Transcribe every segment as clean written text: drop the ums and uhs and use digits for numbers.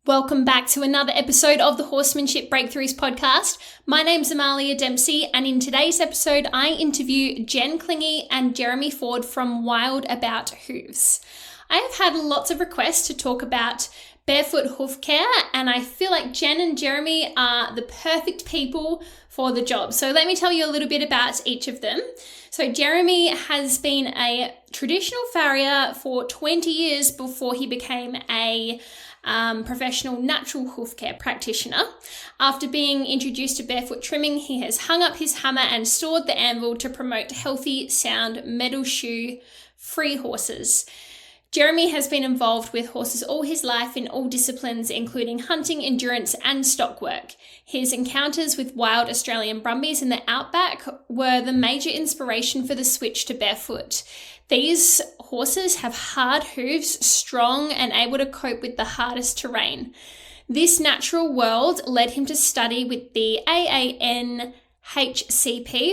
Welcome back to another episode of the Horsemanship Breakthroughs Podcast. My name's Amalia Dempsey, and in today's episode, I interview Jen Clingy and Jeremy Ford from Wild About Hooves. I have had lots of requests to talk about barefoot hoof care, and I feel like Jen and Jeremy are the perfect people for the job. So let me tell you a little bit about each of them. So Jeremy has been a traditional farrier for 20 years before he became a professional natural hoof care practitioner. After being introduced to barefoot trimming, he has hung up his hammer and stored the anvil to promote healthy, sound, metal shoe-free horses. Jeremy has been involved with horses all his life in all disciplines, including hunting, endurance, and stock work. His encounters with wild Australian brumbies in the outback were the major inspiration for the switch to barefoot. These horses have hard hooves, strong and able to cope with the hardest terrain. This natural world led him to study with the AANHCP,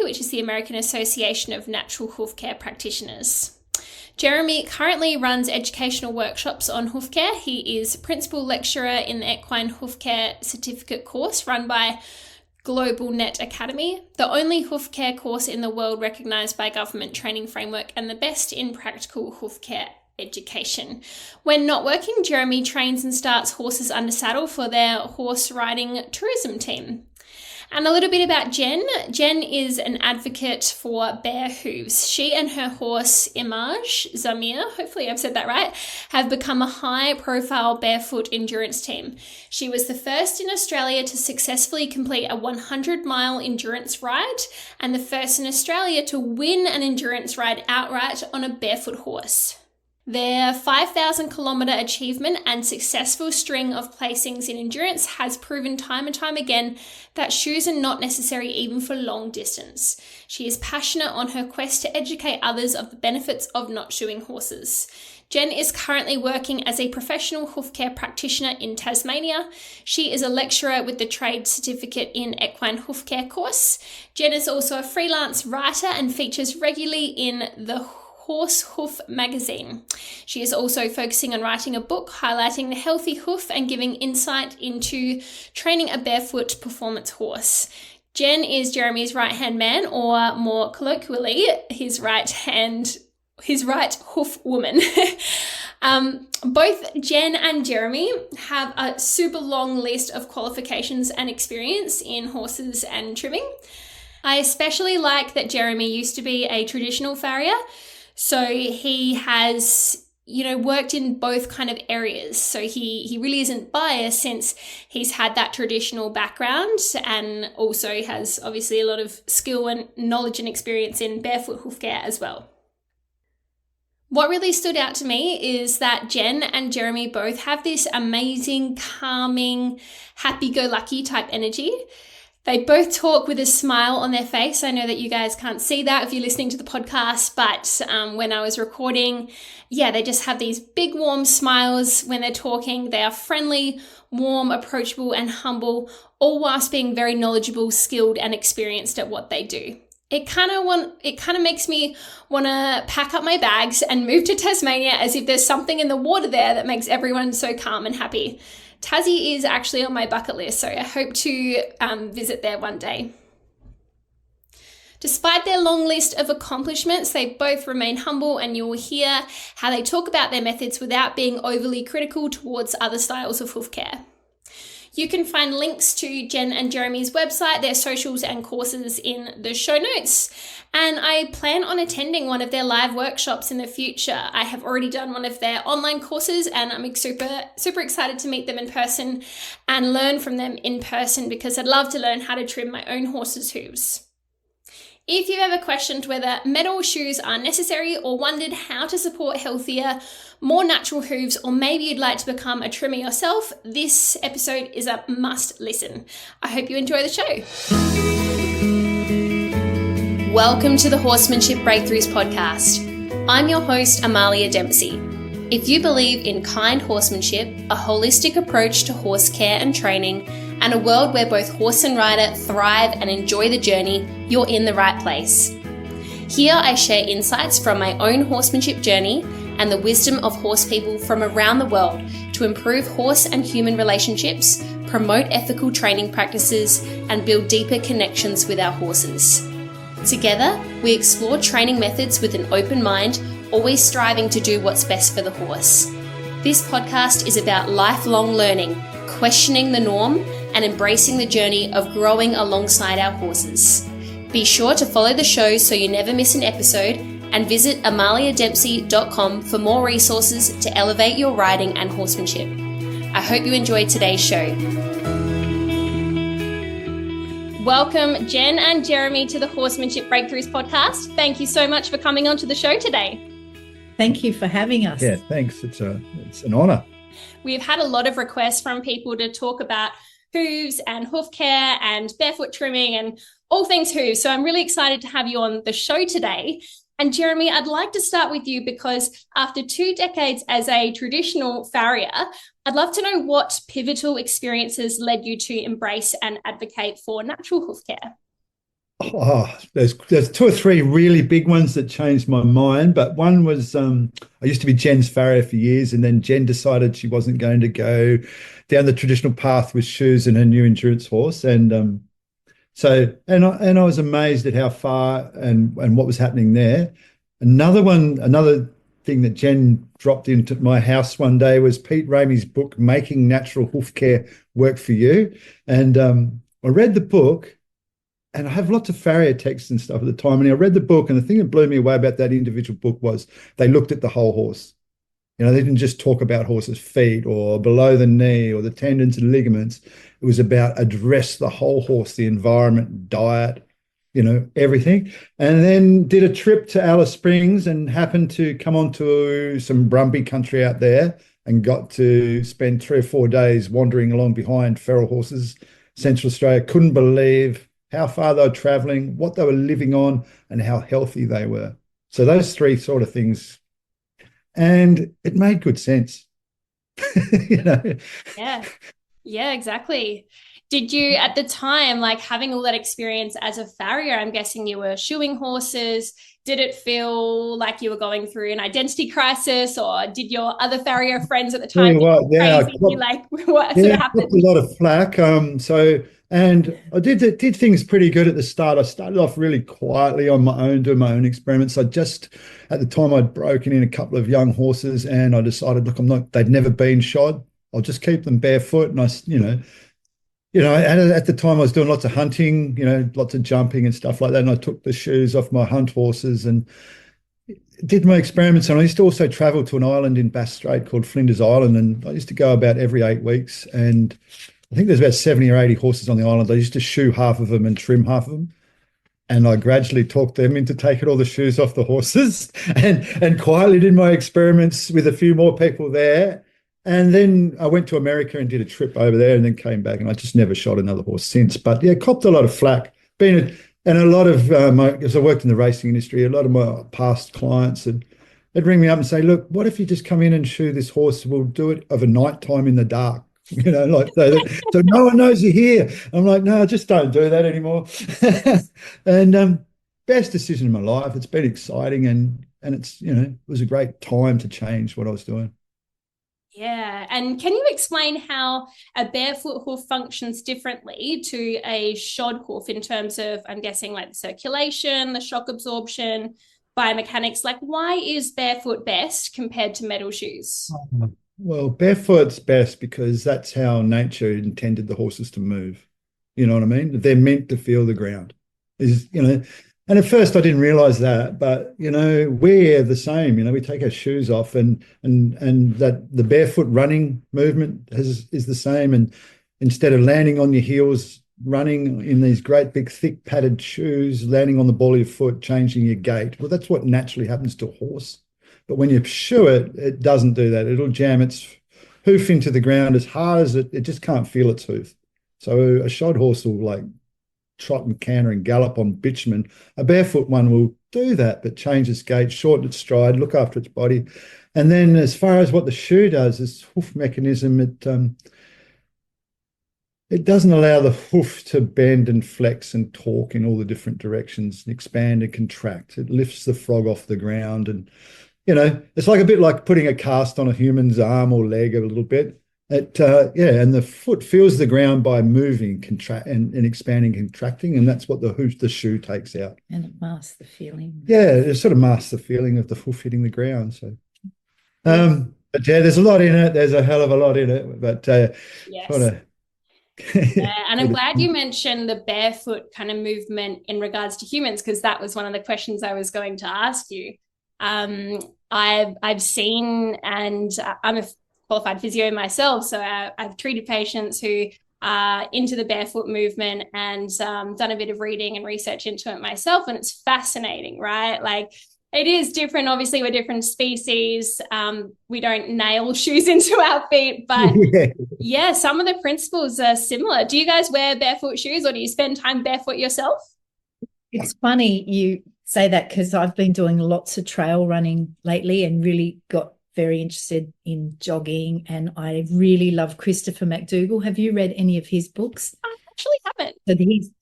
which is the American Association of Natural Hoof Care Practitioners. Jeremy currently runs educational workshops on hoof care. He is principal lecturer in the equine hoof care certificate course run by Global Net Academy, the only hoof care course in the world recognised by government training framework and the best in practical hoof care education. When not working, Jeremy trains and starts horses under saddle for their horse riding tourism team. And a little bit about Jen. Jen is an advocate for bare hooves. She and her horse, Image Zamir, hopefully I've said that right, have become a high-profile barefoot endurance team. She was the first in Australia to successfully complete a 100-mile endurance ride and the first in Australia to win an endurance ride outright on a barefoot horse. Their 5,000-kilometre achievement and successful string of placings in endurance has proven time and time again that shoes are not necessary even for long distance. She is passionate on her quest to educate others of the benefits of not shoeing horses. Jen is currently working as a professional hoof care practitioner in Tasmania. She is a lecturer with the Trade Certificate in Equine Hoof Care course. Jen is also a freelance writer and features regularly in the Horse Hoof magazine. She is also focusing on writing a book highlighting the healthy hoof and giving insight into training a barefoot performance horse. Jen is Jeremy's right-hand man, or more colloquially, his right hoof woman. Both Jen and Jeremy have a super long list of qualifications and experience in horses and trimming. I especially like that Jeremy used to be a traditional farrier. So he has, worked in both kind of areas. So he really isn't biased since he's had that traditional background and also has obviously a lot of skill and knowledge and experience in barefoot hoof care as well. What really stood out to me is that Jen and Jeremy both have this amazing, calming, happy-go-lucky type energy. They both talk with a smile on their face. I know that you guys can't see that if you're listening to the podcast, but when I was recording, they just have these big warm smiles when they're talking. They are friendly, warm, approachable, and humble, all whilst being very knowledgeable, skilled, and experienced at what they do. It kind of makes me want to pack up my bags and move to Tasmania as if there's something in the water there that makes everyone so calm and happy. Tassie is actually on my bucket list, so I hope to visit there one day. Despite their long list of accomplishments, they both remain humble, and you will hear how they talk about their methods without being overly critical towards other styles of hoof care. You can find links to Jen and Jeremy's website, their socials and courses in the show notes. And I plan on attending one of their live workshops in the future. I have already done one of their online courses and I'm super excited to meet them in person and learn from them in person because I'd love to learn how to trim my own horse's hooves. If you've ever questioned whether metal shoes are necessary or wondered how to support healthier, more natural hooves, or maybe you'd like to become a trimmer yourself, this episode is a must listen. I hope you enjoy the show. Welcome to the Horsemanship Breakthroughs Podcast. I'm your host, Amalia Dempsey. If you believe in kind horsemanship, a holistic approach to horse care and training, and a world where both horse and rider thrive and enjoy the journey, you're in the right place. Here I share insights from my own horsemanship journey and the wisdom of horse people from around the world to improve horse and human relationships, promote ethical training practices, and build deeper connections with our horses. Together, we explore training methods with an open mind, always striving to do what's best for the horse. This podcast is about lifelong learning, questioning the norm, and embracing the journey of growing alongside our horses. Be sure to follow the show so you never miss an episode, and visit amaliadempsey.com for more resources to elevate your riding and horsemanship. I hope you enjoyed today's show. Welcome, Jen and Jeremy, to the Horsemanship Breakthroughs Podcast. Thank you so much for coming onto the show today. Thank you for having us. Yeah, thanks. It's an honour. We've had a lot of requests from people to talk about hooves and hoof care and barefoot trimming and all things hooves. So I'm really excited to have you on the show today. And Jeremy, I'd like to start with you because after 2 decades as a traditional farrier, I'd love to know what pivotal experiences led you to embrace and advocate for natural hoof care. Oh, there's 2 or 3 really big ones that changed my mind. But one was I used to be Jen's farrier for years, and then Jen decided she wasn't going to go down the traditional path with shoes and her new endurance horse. And So I was amazed at how far and what was happening there. Another thing that Jen dropped into my house one day was Pete Ramey's book, Making Natural Hoof Care Work for You. And I read the book, and I have lots of farrier texts and stuff at the time. And I read the book, and the thing that blew me away about that individual book was they looked at the whole horse. You know, they didn't just talk about horses' feet or below the knee or the tendons and ligaments. It was about address the whole horse, the environment, diet, everything. And then did a trip to Alice Springs and happened to come onto some Brumby country out there and got to spend 3 or 4 days wandering along behind feral horses, Central Australia. Couldn't believe how far they were traveling, what they were living on, and how healthy they were. So those 3 sort of things. And it made good sense. Yeah, exactly. Did you, at the time, like having all that experience as a farrier, I'm guessing you were shoeing horses. Did it feel like you were going through an identity crisis, or did your other farrier friends at the time crazy? What sort of happened? A lot of flack. And I did things pretty good at the start. I started off really quietly on my own, doing my own experiments. At the time, I'd broken in a couple of young horses, and I decided, look, they'd never been shod. I'll just keep them barefoot. And at the time I was doing lots of hunting, lots of jumping and stuff like that. And I took the shoes off my hunt horses and did my experiments. And I used to also travel to an island in Bass Strait called Flinders Island. And I used to go about every 8 weeks. And I think there's about 70 or 80 horses on the island. I used to shoe half of them and trim half of them. And I gradually talked them into taking all the shoes off the horses and quietly did my experiments with a few more people there. And then I went to America and did a trip over there and then came back, and I just never shot another horse since. But yeah, copped a lot of flack. And a lot of, as I worked in the racing industry, a lot of my past clients they'd ring me up and say, look, what if you just come in and shoe this horse? We'll do it of a night time in the dark. So no one knows you're here. I'm like, no, just don't do that anymore. And best decision in my life. It's been exciting and it's, it was a great time to change what I was doing. Yeah. And can you explain how a barefoot hoof functions differently to a shod hoof in terms of, I'm guessing, like the circulation, the shock absorption, biomechanics? Like, why is barefoot best compared to metal shoes? Well, barefoot's best because that's how nature intended the horses to move. You know what I mean? They're meant to feel the ground. And at first I didn't realize that, but, we're the same. We take our shoes off and that the barefoot running movement is the same. And instead of landing on your heels, running in these great big thick padded shoes, landing on the ball of your foot, changing your gait. Well, that's what naturally happens to a horse. But when you shoe it, it doesn't do that. It'll jam its hoof into the ground as hard as it just can't feel its hoof. So a shod horse will trot and canter and gallop on bitumen. A barefoot one will do that, but change its gait, shorten its stride, look after its body. And then as far as what the shoe does, this hoof mechanism, it doesn't allow the hoof to bend and flex and torque in all the different directions, and expand and contract. It lifts the frog off the ground. And it's like a bit like putting a cast on a human's arm or leg a little bit. And the foot feels the ground by moving, contract and expanding, contracting, and that's what the shoe takes out. And it masks the feeling. Yeah, it sort of masks the feeling of the hoof hitting the ground. So, but yeah, there's a lot in it. There's a hell of a lot in it. But yes. And I'm glad you mentioned the barefoot kind of movement in regards to humans, because that was one of the questions I was going to ask you. I've seen, and I'm a qualified physio myself, so I've treated patients who are into the barefoot movement and done a bit of reading and research into it myself, and it's fascinating, right? Like, it is different. Obviously, we're different species. We don't nail shoes into our feet, but yeah, some of the principles are similar. Do you guys wear barefoot shoes, or do you spend time barefoot yourself? It's funny you say that, because I've been doing lots of trail running lately and really got very interested in jogging, and I really love Christopher McDougall. Have you read any of his books? I actually haven't. So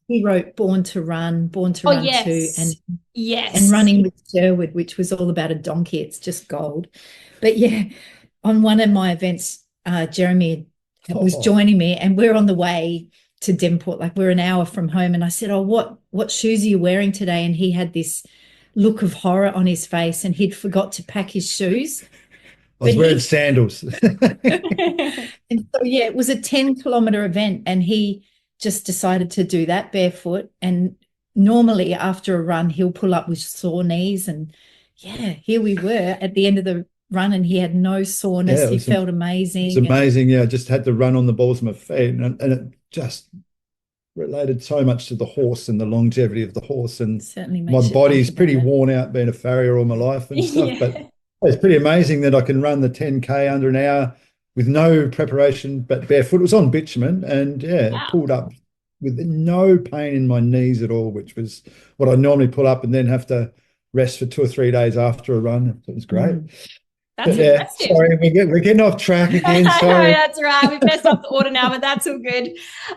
he wrote Born to Run, Born to Run 2, and Running with Sherwood, which was all about a donkey. It's just gold. But yeah, on one of my events, Jeremy was joining me, and we're on the way to Denport, like we're an hour from home, and I said, what shoes are you wearing today? And he had this look of horror on his face, and he'd forgot to pack his shoes. I was wearing sandals. And so, yeah, it was a 10-kilometer event, and he just decided to do that barefoot. And normally after a run, he'll pull up with sore knees. And yeah, here we were at the end of the run, and he had no soreness. He felt amazing. It's amazing. Yeah, I just had to run on the balls of my feet, and it just related so much to the horse and the longevity of the horse. And certainly my body's pretty worn out being a farrier all my life and stuff. But it's pretty amazing that I can run the 10K under an hour with no preparation, but barefoot. It was on bitumen, and pulled up with no pain in my knees at all, which was what I normally pull up and then have to rest for 2 or 3 days after a run. It was great. That's impressive. Sorry, we're getting off track again. Sorry. No, that's right. We've messed up the order now, but that's all good.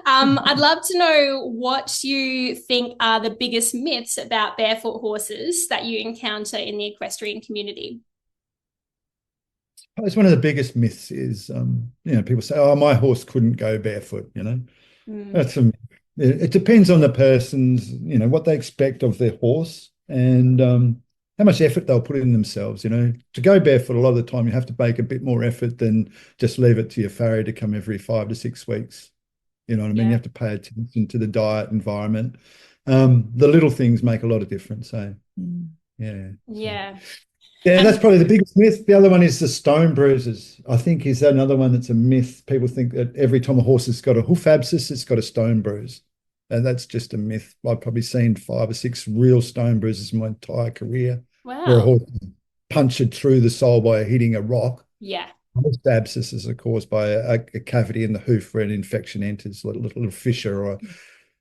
I'd love to know what you think are the biggest myths about barefoot horses that you encounter in the equestrian community. It's one of the biggest myths is, people say, "Oh, my horse couldn't go barefoot." That's it depends on the person's, what they expect of their horse and how much effort they'll put in themselves. To go barefoot, a lot of the time you have to make a bit more effort than just leave it to your farrier to come every 5 to 6 weeks. You know what I mean? You have to pay attention to the diet, environment. The little things make a lot of difference. So, Yeah, that's probably the biggest myth. The other one is the stone bruises. I think is another one that's a myth. People think that every time a horse has got a hoof abscess, it's got a stone bruise. And that's just a myth. I've probably seen 5 or 6 real stone bruises in my entire career. Wow. Where a horse punctured through the sole by hitting a rock. Yeah. Most abscesses are caused by a cavity in the hoof where an infection enters, a little fissure or a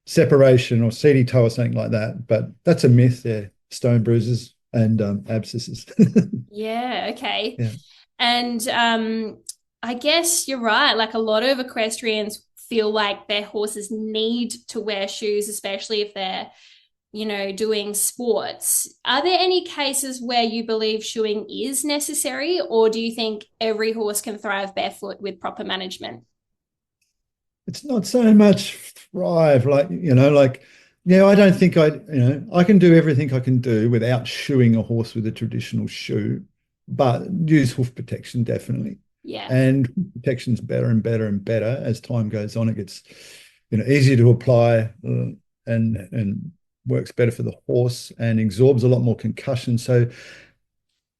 separation or seedy toe or something like that. But that's a myth there, stone bruises and abscesses. Yeah, okay. Yeah. And I guess you're right. Like, a lot of equestrians feel like their horses need to wear shoes, especially if they're, doing sports. Are there any cases where you believe shoeing is necessary, or do you think every horse can thrive barefoot with proper management? It's not so much thrive, I don't think I can do everything I can do without shoeing a horse with a traditional shoe, but use hoof protection definitely. Yeah. And hoof protection's better and better and better as time goes on. It gets, easier to apply and works better for the horse and absorbs a lot more concussion. So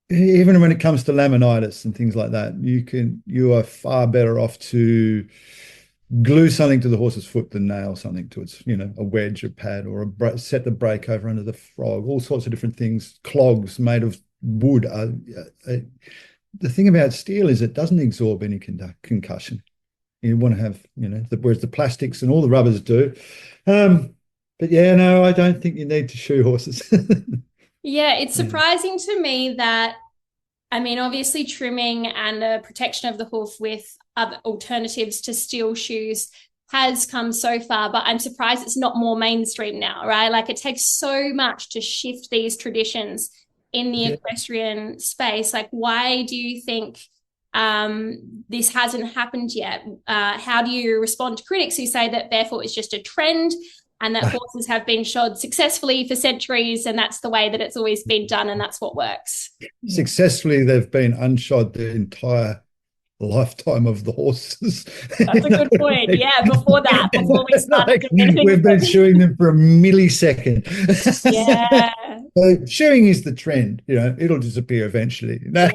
even when it comes to laminitis and things like that, you are far better off to glue something to the horse's foot than nail something to its, a wedge, a pad, or set the brake over under the frog, all sorts of different things. Clogs made of wood are, the thing about steel is it doesn't absorb any concussion. You want to have, whereas the plastics and all the rubbers do. But yeah, no, I don't think you need to shoe horses. Yeah, it's surprising to me that, obviously trimming and the protection of the hoof with other alternatives to steel shoes has come so far, but I'm surprised it's not more mainstream now, right? Like, it takes so much to shift these traditions in the equestrian space. Like, why do you think this hasn't happened yet? How do you respond to critics who say that barefoot is just a trend and that horses have been shod successfully for centuries and that's the way that it's always been done and that's what works? Successfully, they've been unshod the entire lifetime of the horses. That's a good point. Yeah, before we started we've been shoeing them for a millisecond. Yeah. So shoeing is the trend, it'll disappear eventually. No,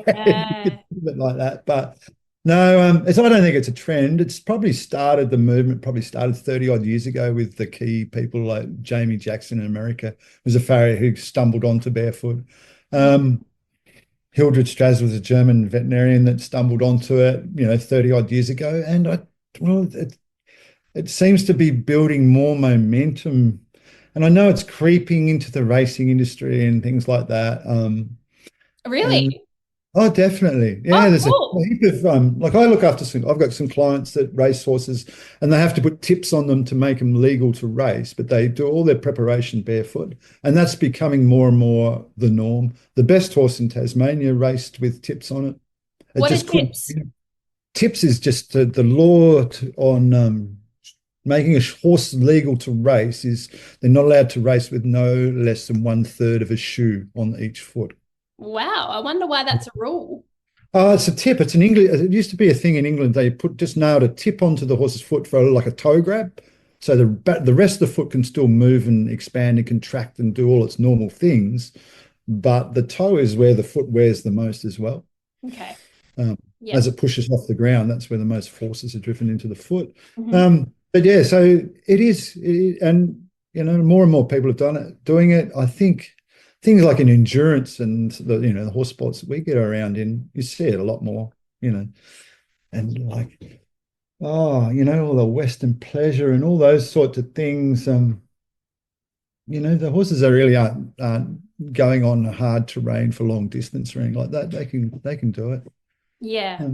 like that. But no, I don't think it's a trend. It's probably started, the movement probably started 30 odd years ago with the key people like Jamie Jackson in America, who was a farrier who stumbled onto barefoot. Hildred Strass was a German veterinarian that stumbled onto it, 30 odd years ago. And it seems to be building more momentum. And I know it's creeping into the racing industry and things like that. Really? Oh, definitely. Yeah, oh, there's cool. a heap of like I look after I've got some clients that race horses and they have to put tips on them to make them legal to race, but they do all their preparation barefoot. And that's becoming more and more the norm. The best horse in Tasmania raced with tips on it. What are tips? Tips is just the law on making a horse legal to race is they're not allowed to race with no less than 1/3 of a shoe on each foot. Wow, I wonder why that's a rule. It's a tip. It's an English. It used to be a thing in England. They just nailed a tip onto the horse's foot for like a toe grab, so the rest of the foot can still move and expand and contract and do all its normal things, but the toe is where the foot wears the most as well. Okay. As it pushes off the ground, that's where the most forces are driven into the foot. Mm-hmm. But yeah, so it is, and more and more people have doing it. I think things like in endurance and the horse sports that we get around in, you see it a lot more, and like, all the Western pleasure and all those sorts of things. The horses are really aren't going on hard terrain for long distance or anything like that. They can do it. Yeah.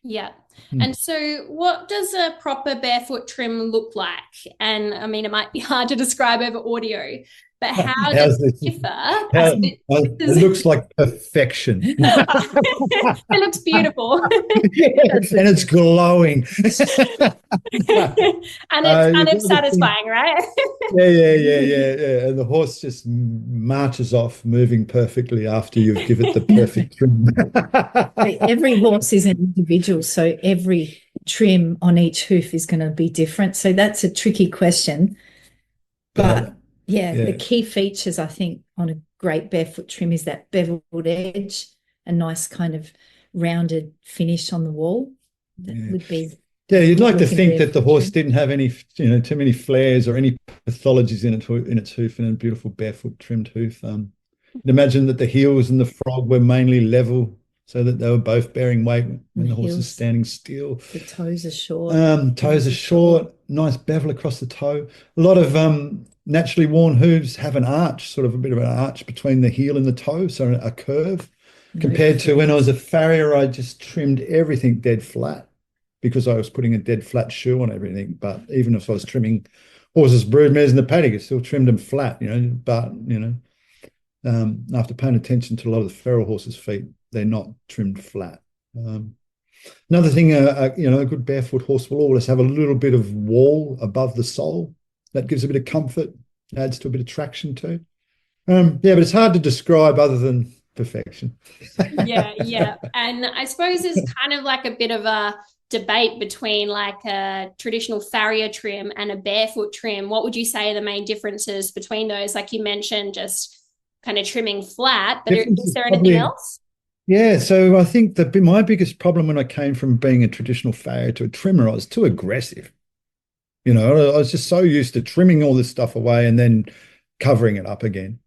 Yeah. And so what does a proper barefoot trim look like? And I mean, it might be hard to describe over audio, but how does it differ? It looks like perfection. It looks beautiful. Yes, and it's glowing. And it's kind of satisfying, right? Yeah. And the horse just marches off, moving perfectly after you've given it the perfect trim. Every horse is an individual, so every trim on each hoof is going to be different. So that's a tricky question. But the key features, I think, on a great barefoot trim is that beveled edge, a nice kind of rounded finish on the wall. That would be. Yeah, you'd like to think that the horse didn't have any, too many flares or any pathologies in its hoof, and a beautiful barefoot trimmed hoof. You'd imagine that the heels and the frog were mainly level, so that they were both bearing weight when the horse is standing still. The toes are short. Toes are short, nice bevel across the toe. A lot of naturally worn hooves have an arch, sort of a bit of an arch between the heel and the toe, so a curve. Compared to when I was a farrier, I just trimmed everything dead flat because I was putting a dead flat shoe on everything. But even if I was trimming horses, broodmares in the paddock, I still trimmed them flat, But, after paying attention to a lot of the feral horses' feet, they're not trimmed flat. Another thing, a good barefoot horse will always have a little bit of wall above the sole. That gives a bit of comfort, adds to a bit of traction too. But it's hard to describe other than perfection. Yeah. And I suppose it's kind of like a bit of a debate between like a traditional farrier trim and a barefoot trim. What would you say are the main differences between those? Like you mentioned, just kind of trimming flat, but is there anything else? Yeah, so I think that my biggest problem when I came from being a traditional farrier to a trimmer, I was too aggressive. I was just so used to trimming all this stuff away and then covering it up again.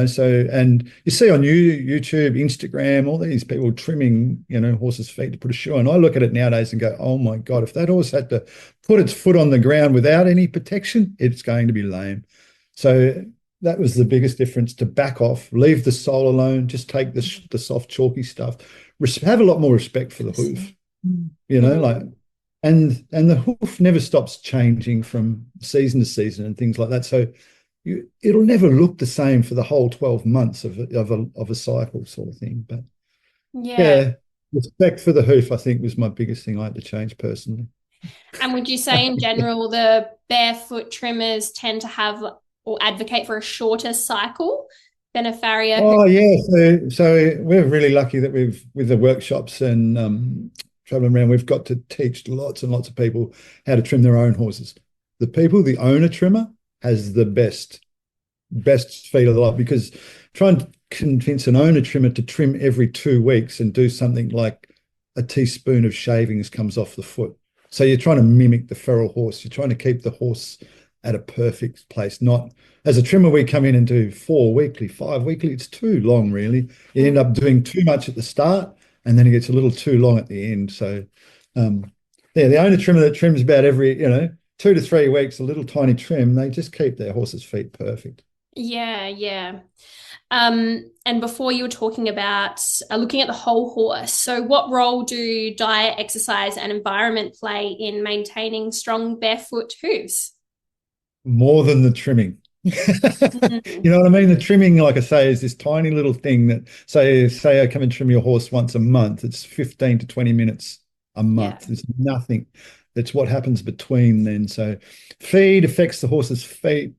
So, and you see on YouTube, Instagram, all these people trimming, horses' feet to put a shoe on. I look at it nowadays and go, oh my God, if that horse had to put its foot on the ground without any protection, it's going to be lame. So that was the biggest difference, to back off, leave the sole alone, just take the soft, chalky stuff, have a lot more respect for the hoof, and the hoof never stops changing from season to season and things like that. So, it'll never look the same for the whole 12 months of a cycle sort of thing. But Yeah. yeah, respect for the hoof, I think, was my biggest thing I had to change personally. And would you say in general the barefoot trimmers tend to have or advocate for a shorter cycle than a farrier? Oh yeah, so we're really lucky that with the workshops and traveling around, we've got to teach lots and lots of people how to trim their own horses. The owner trimmer has the best feed of the lot, because try and convince an owner trimmer to trim every 2 weeks and do something like a teaspoon of shavings comes off the foot. So you're trying to mimic the feral horse. You're trying to keep the horse at a perfect place. Not as a trimmer, we come in and do 4 weekly, 5 weekly. It's too long, really. You end up doing too much at the start, and then it gets a little too long at the end. So, yeah, the owner trimmer that trims about every 2 to 3 weeks, a little tiny trim, they just keep their horse's feet perfect. Yeah, yeah. And before you were talking about looking at the whole horse. So what role do diet, exercise, and environment play in maintaining strong barefoot hooves? More than the trimming. You know what I mean? The trimming, like I say, is this tiny little thing that say I come and trim your horse once a month. It's 15 to 20 minutes a month. Yeah. There's nothing. It's what happens between then. So feed affects the horse's feet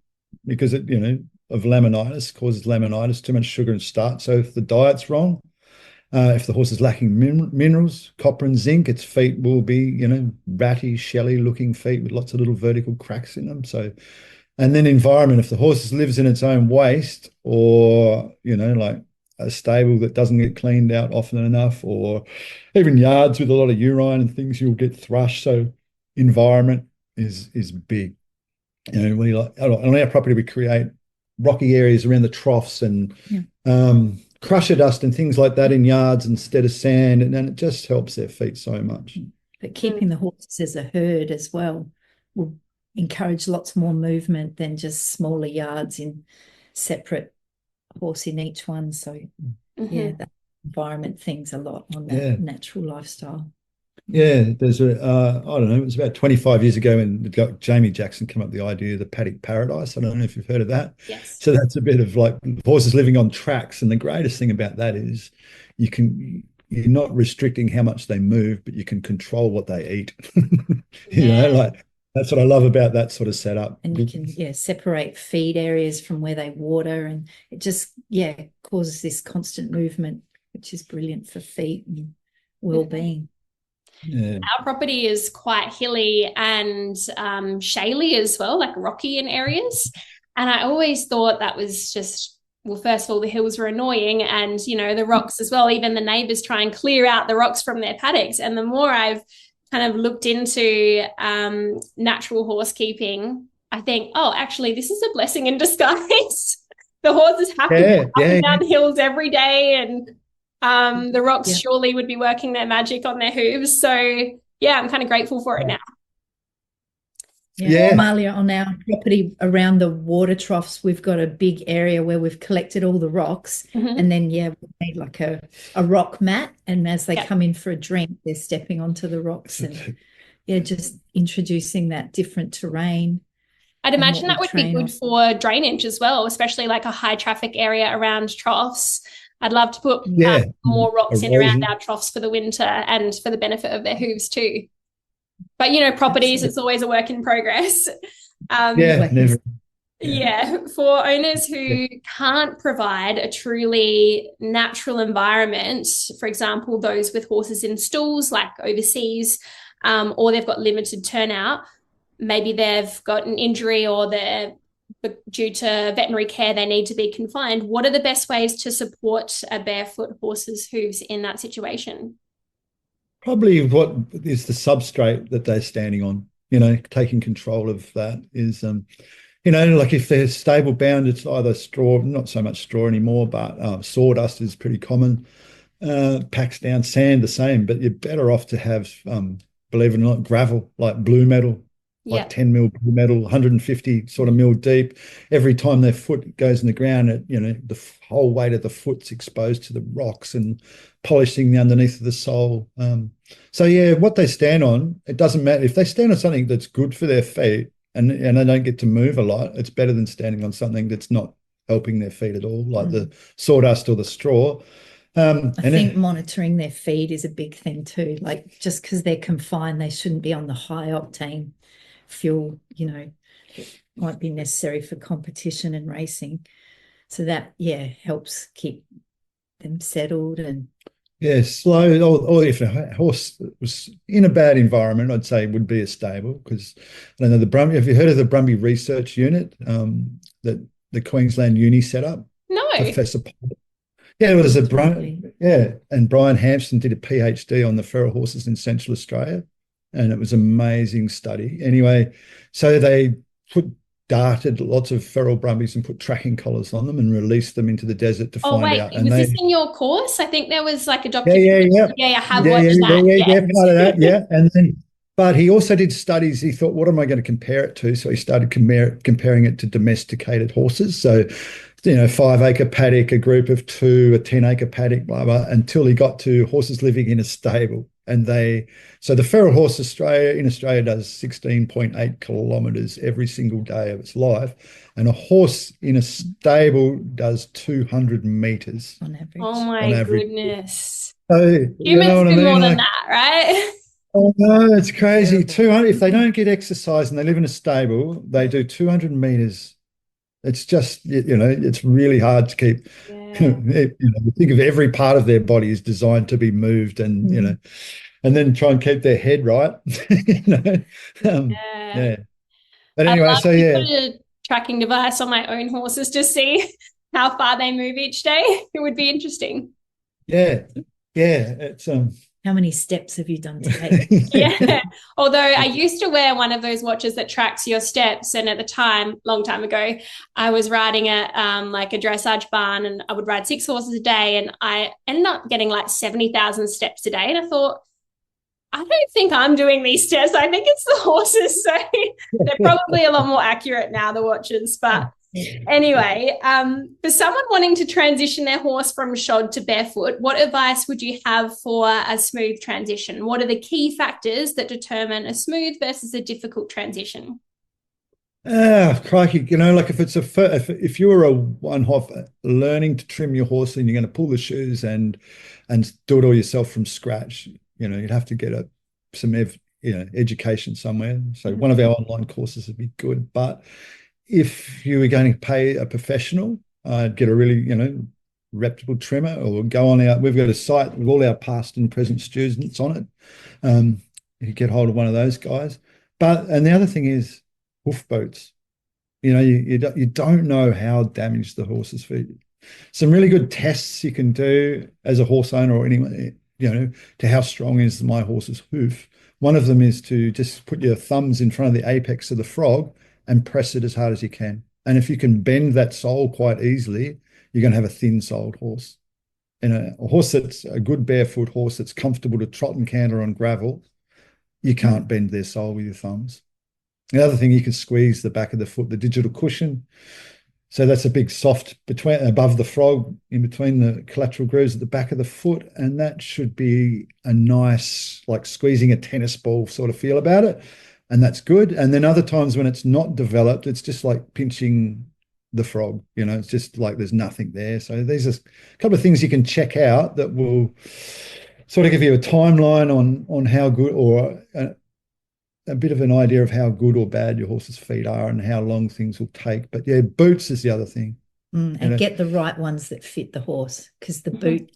because it, of laminitis, causes laminitis, too much sugar and starch. So if the diet's wrong, if the horse is lacking minerals, copper and zinc, its feet will be, ratty, shelly looking feet with lots of little vertical cracks in them. So, and then environment, if the horse lives in its own waste, or, like a stable that doesn't get cleaned out often enough, or even yards with a lot of urine and things, you'll get thrush. So environment is big. On our property, we create rocky areas around the troughs and crusher dust and things like that in yards instead of sand, and it just helps their feet so much. But keeping the horses as a herd as well will encourage lots more movement than just smaller yards in separate horse in each one. So yeah, that environment thing's a lot on that natural lifestyle. Yeah, there's I don't know, it was about 25 years ago when Jamie Jackson came up with the idea of the paddock paradise. I don't know if you've heard of that. Yes. So that's a bit of like horses living on tracks. And the greatest thing about that is you're not restricting how much they move, but you can control what they eat. Like that's what I love about that sort of setup. And you can, separate feed areas from where they water, and it just, causes this constant movement, which is brilliant for feet and well-being. Yeah. Our property is quite hilly and shaly as well, like rocky in areas. And I always thought that was just, well, first of all, the hills were annoying, and, the rocks as well. Even the neighbours try and clear out the rocks from their paddocks. And the more I've kind of looked into natural horse keeping, I think, oh, actually, this is a blessing in disguise. The horses have to go up and down hills every day, and the rocks surely would be working their magic on their hooves. So I'm kind of grateful for it now. Amalia, on our property around the water troughs, we've got a big area where we've collected all the rocks, and then we made like a rock mat, and as they come in for a drink, they're stepping onto the rocks, and just introducing that different terrain. I'd imagine that would be good for drainage as well, especially like a high traffic area around troughs. I'd love to put more rocks in around our troughs for the winter and for the benefit of their hooves too. But, properties, it's always a work in progress. Never. For owners who can't provide a truly natural environment, for example, those with horses in stalls like overseas, or they've got limited turnout, maybe they've got an injury or they're due to veterinary care, they need to be confined. What are the best ways to support a barefoot horse's hooves in that situation? Probably what is the substrate that they're standing on, taking control of that is, like if they're stable bound, it's either straw, not so much straw anymore, but sawdust is pretty common. Packs down, sand the same, but you're better off to have, believe it or not, gravel, like blue metal. Like 10 mil blue metal, 150 sort of mil deep. Every time their foot goes in the ground, the whole weight of the foot's exposed to the rocks and polishing the underneath of the sole. What they stand on, it doesn't matter. If they stand on something that's good for their feet and they don't get to move a lot. It's better than standing on something that's not helping their feet at all, like the sawdust or the straw. I think monitoring their feed is a big thing too. Like, just because they're confined, they shouldn't be on the high octane fuel, it might be necessary for competition and racing. So that, helps keep them settled. And slow, or if a horse was in a bad environment, I'd say would be a stable, because I don't know, have you heard of the Brumby Research Unit that the Queensland Uni set up? No. Professor it was and Brian Hampson did a PhD on the feral horses in Central Australia, and it was an amazing study. Anyway, so they darted lots of feral brumbies and put tracking collars on them and released them into the desert to find out. Was this in your course? I think there was like a documentary. I have watched that. Part of that, and then, but he also did studies. He thought, what am I going to compare it to? So he started comparing it to domesticated horses. So 5-acre paddock, a group of 2, a 10-acre paddock, blah, blah, until he got to horses living in a stable. And so the feral horse in Australia does 16.8 kilometres every single day of its life. And a horse in a stable does 200 metres on average. Oh my goodness. So, humans do more than that, right? Oh no, it's crazy. 200, if they don't get exercise and they live in a stable, they do 200 metres. It's just, it's really hard to keep, think of every part of their body is designed to be moved and, and then try and keep their head right. But anyway, I'd love to put a tracking device on my own horses to see how far they move each day. It would be interesting. Yeah. It's, how many steps have you done today? Although I used to wear one of those watches that tracks your steps, and at the time, long time ago, I was riding at like a dressage barn, and I would ride 6 horses a day, and I ended up getting like 70,000 steps a day. And I thought, I don't think I'm doing these steps. I think it's the horses. So they're probably a lot more accurate now, the watches. But anyway, for someone wanting to transition their horse from shod to barefoot, what advice would you have for a smooth transition? What are the key factors that determine a smooth versus a difficult transition? Crikey, like if you were a one-off learning to trim your horse and you're going to pull the shoes and do it all yourself from scratch, you'd have to get some education somewhere. So one of our online courses would be good, but if you were going to pay a professional, get a really, reputable trimmer, or go on we've got a site with all our past and present students on it. You get hold of one of those guys. And the other thing is hoof boots. You don't know how damaged the horse's feet. Some really good tests you can do as a horse owner or anyone, to how strong is my horse's hoof. One of them is to just put your thumbs in front of the apex of the frog and press it as hard as you can. And if you can bend that sole quite easily, you're going to have a thin-soled horse. And a horse that's a good barefoot horse that's comfortable to trot and canter on gravel, you can't bend their sole with your thumbs. The other thing, you can squeeze the back of the foot, the digital cushion. So that's a big soft above the frog, in between the collateral grooves at the back of the foot. And that should be a nice, like squeezing a tennis ball sort of feel about it. And that's good. And then other times when it's not developed, it's just like pinching the frog. It's just like there's nothing there. So these are a couple of things you can check out that will sort of give you a timeline on how good, or a bit of an idea of how good or bad your horse's feet are and how long things will take. But yeah, boots is the other thing. And get the right ones that fit the horse, because the boot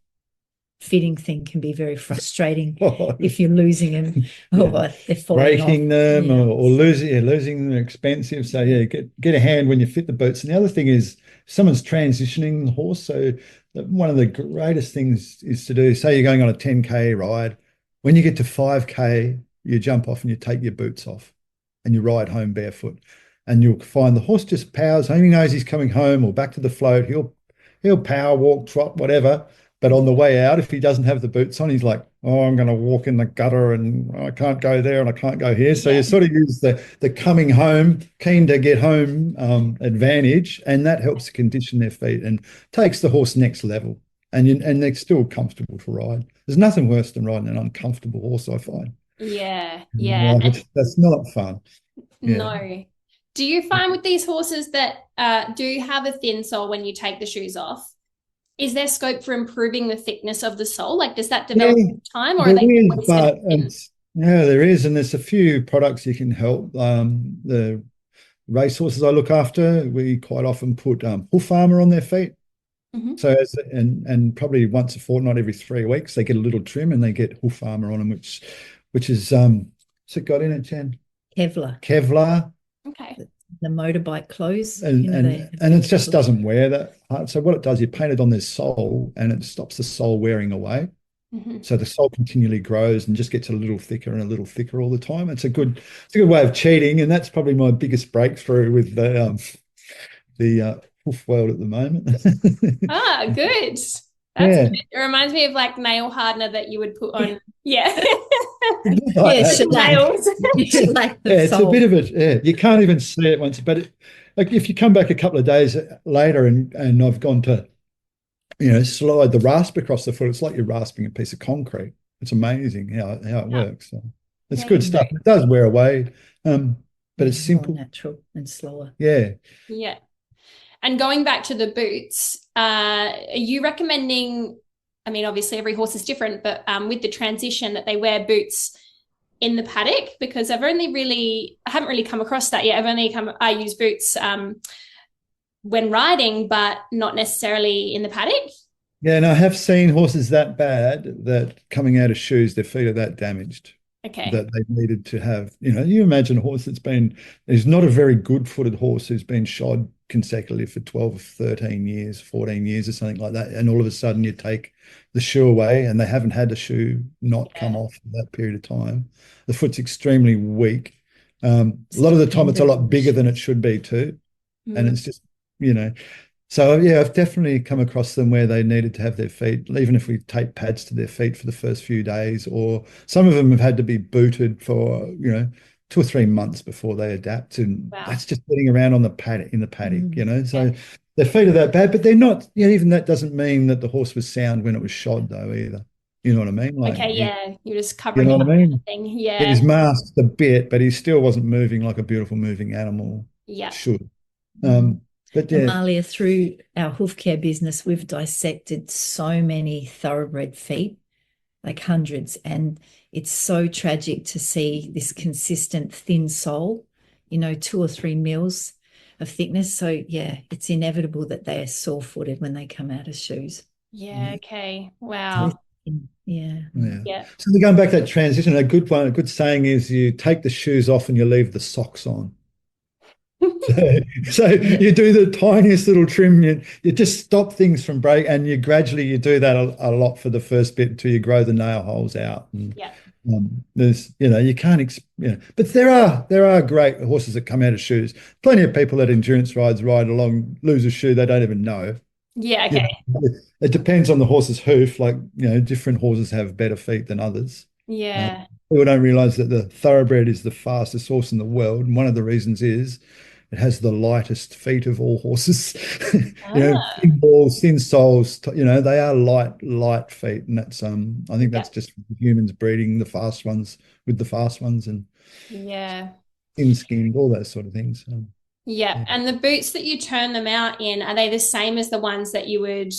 fitting thing can be very frustrating if you're losing them or they're falling breaking off. them or losing them expensive. So get a hand when you fit the boots. And the other thing is, someone's transitioning the horse. So one of the greatest things is to do, say you're going on a 10K ride, when you get to 5K, you jump off and you take your boots off and you ride home barefoot, and you'll find the horse just powers home. He knows he's coming home or back to the float. He'll power walk, trot, whatever. But on the way out, if he doesn't have the boots on, he's like, oh, I'm going to walk in the gutter and I can't go there and I can't go here. So you sort of use the coming home, keen to get home advantage, and that helps to condition their feet and takes the horse next level. And they're still comfortable to ride. There's nothing worse than riding an uncomfortable horse, I find. Yeah. That's not fun. No. Do you find with these horses that do have a thin sole when you take the shoes off, is there scope for improving the thickness of the sole? Like, does that develop Yeah, over time, or are there they is, always going to but be thin? yeah, there is, and there's a few products you can help. The racehorses I look after, we quite often put hoof armor on their feet. Mm-hmm. So and probably once a fortnight, every 3 weeks, they get a little trim and they get hoof armor on them, which is what's it got in it, Jen? Kevlar, Kevlar, Okay. the motorbike clothes, and you know, and it just doesn't wear that hard. So what it does, you paint it on their sole, and it stops the sole wearing away. Mm-hmm. So the sole continually grows and just gets a little thicker and a little thicker all the time. It's a good way of cheating, and that's probably my biggest breakthrough with the hoof world at the moment. Ah, good. That's Yeah. good. It reminds me of like nail hardener that you would put on. Yeah. yeah, Nails. shellac the Yeah, it's a sole. bit of it. Yeah, you can't even see it once, but like if you come back a couple of days later and I've gone to, slide the rasp across the foot, it's like you're rasping a piece of concrete. It's amazing how it works. So it's Yeah, good stuff. It does wear away, but it's More simple. natural and slower. Yeah. Yeah. And going back to the boots, are you recommending, I mean, obviously every horse is different, but with the transition that they wear boots in the paddock? Because I haven't really come across that yet. I use boots when riding, but not necessarily in the paddock. Yeah, and I have seen horses that bad that coming out of shoes, their feet are that damaged Okay. that they needed to have. You imagine a horse is not a very good footed horse who's been shod consecutively for 12, 13 years, 14 years or something like that. And all of a sudden you take the shoe away and they haven't had the shoe not come off for that period of time. The foot's extremely weak. A lot of the time it's a lot bigger than it should be too. And it's just, so yeah, I've definitely come across them where they needed to have their feet, even if we tape pads to their feet for the first few days, or some of them have had to be booted for, 2 or 3 months before they adapt. And that's just getting around on the paddock, in the paddock, So their feet are that bad, but they're not, even that doesn't mean that the horse was sound when it was shod though either. You know what I mean? Like, Okay, yeah. You're just covering you know up what I mean? thing. Yeah. He's masked a bit, but he still wasn't moving like a beautiful moving animal should. But yeah. Amalia, through our hoof care business, we've dissected so many thoroughbred feet, like hundreds, and it's so tragic to see this consistent thin sole, 2 or 3 mils of thickness. So yeah, it's inevitable that they are sore-footed when they come out of shoes. Yeah. Okay. Wow. Yeah. So we're going back to that transition. A good saying is you take the shoes off and you leave the socks on. So you do the tiniest little trim, you just stop things from break, and you gradually do that a lot for the first bit until you grow the nail holes out. And, there's you can't but there are great horses that come out of shoes. Plenty of people that endurance ride along, lose a shoe they don't even know. Yeah. Okay. It depends on the horse's hoof. Like different horses have better feet than others. Yeah. People don't realize that the thoroughbred is the fastest horse in the world, and one of the reasons is it has the lightest feet of all horses. Thin balls, thin soles. They are light feet, and that's I think that's just humans breeding the fast ones with the fast ones, and thin skin, all those sort of things. Yeah. And the boots that you turn them out in, are they the same as the ones that you would?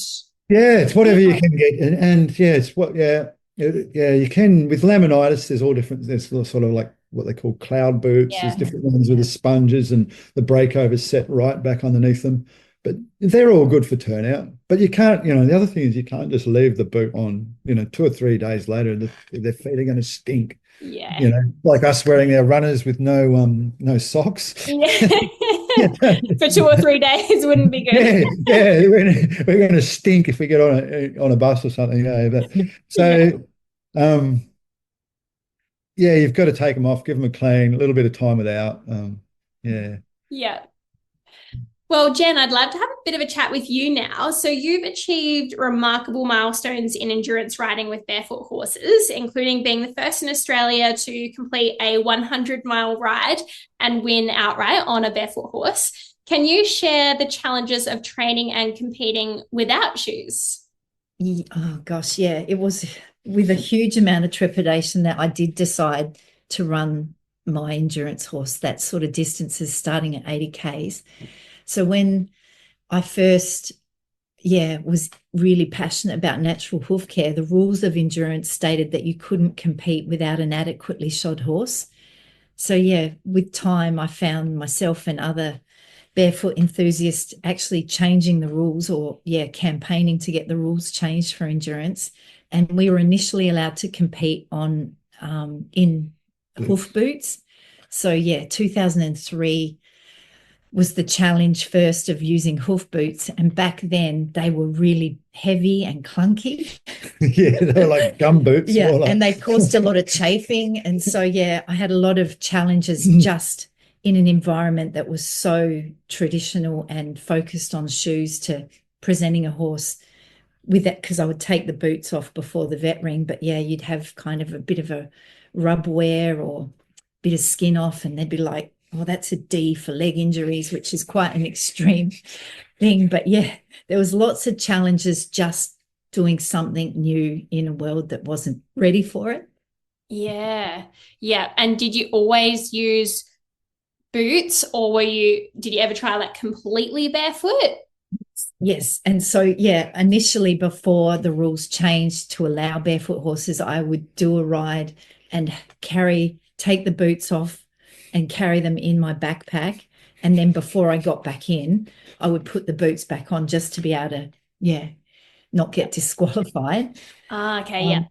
Yeah, it's whatever you can get, and yeah, it's what you can with laminitis. There's all different. There's sort of like what they call cloud boots. There's different ones with the sponges and the breakover set right back underneath them. But they're all good for turnout. But you can't, the other thing is you can't just leave the boot on, 2 or 3 days later, their feet are going to stink. Yeah. Like us wearing our runners with no socks. Yeah. For 2 or 3 days wouldn't be good. Yeah, we're going to stink if we get on a bus or something. But so, you've got to take them off, give them a clean, a little bit of time without. Yeah. Well, Jen, I'd love to have a bit of a chat with you now. So you've achieved remarkable milestones in endurance riding with barefoot horses, including being the first in Australia to complete a 100-mile ride and win outright on a barefoot horse. Can you share the challenges of training and competing without shoes? Oh, gosh, yeah. It was with a huge amount of trepidation that I did decide to run my endurance horse, that sort of distances starting at 80 Ks. So when I first, was really passionate about natural hoof care, the rules of endurance stated that you couldn't compete without an adequately shod horse. So with time, I found myself and other barefoot enthusiasts actually changing the rules, or campaigning to get the rules changed for endurance. And we were initially allowed to compete on in hoof boots. So 2003 was the challenge first of using hoof boots, and back then they were really heavy and clunky. Yeah, they're like gum boots. And they caused a lot of chafing. And so I had a lot of challenges just in an environment that was so traditional and focused on shoes to presenting a horse with that, because I would take the boots off before the vet ring, but you'd have kind of a bit of a rub wear or a bit of skin off, and they'd be like, oh, that's a D for leg injuries, which is quite an extreme thing. But there was lots of challenges just doing something new in a world that wasn't ready for it. Yeah. And did you always use boots, or did you ever try like completely barefoot? Yes. And so, initially before the rules changed to allow barefoot horses, I would do a ride and take the boots off and carry them in my backpack. And then before I got back in, I would put the boots back on just to be able to, not get disqualified. Okay.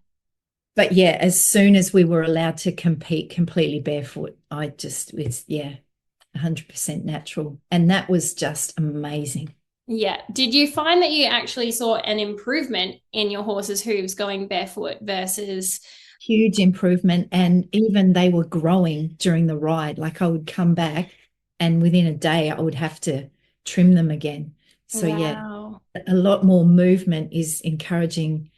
But as soon as we were allowed to compete completely barefoot, it's 100% natural. And that was just amazing. Yeah. Did you find that you actually saw an improvement in your horse's hooves going barefoot versus? Huge improvement. And even they were growing during the ride. Like I would come back and within a day I would have to trim them again. So wow. A lot more movement is encouraging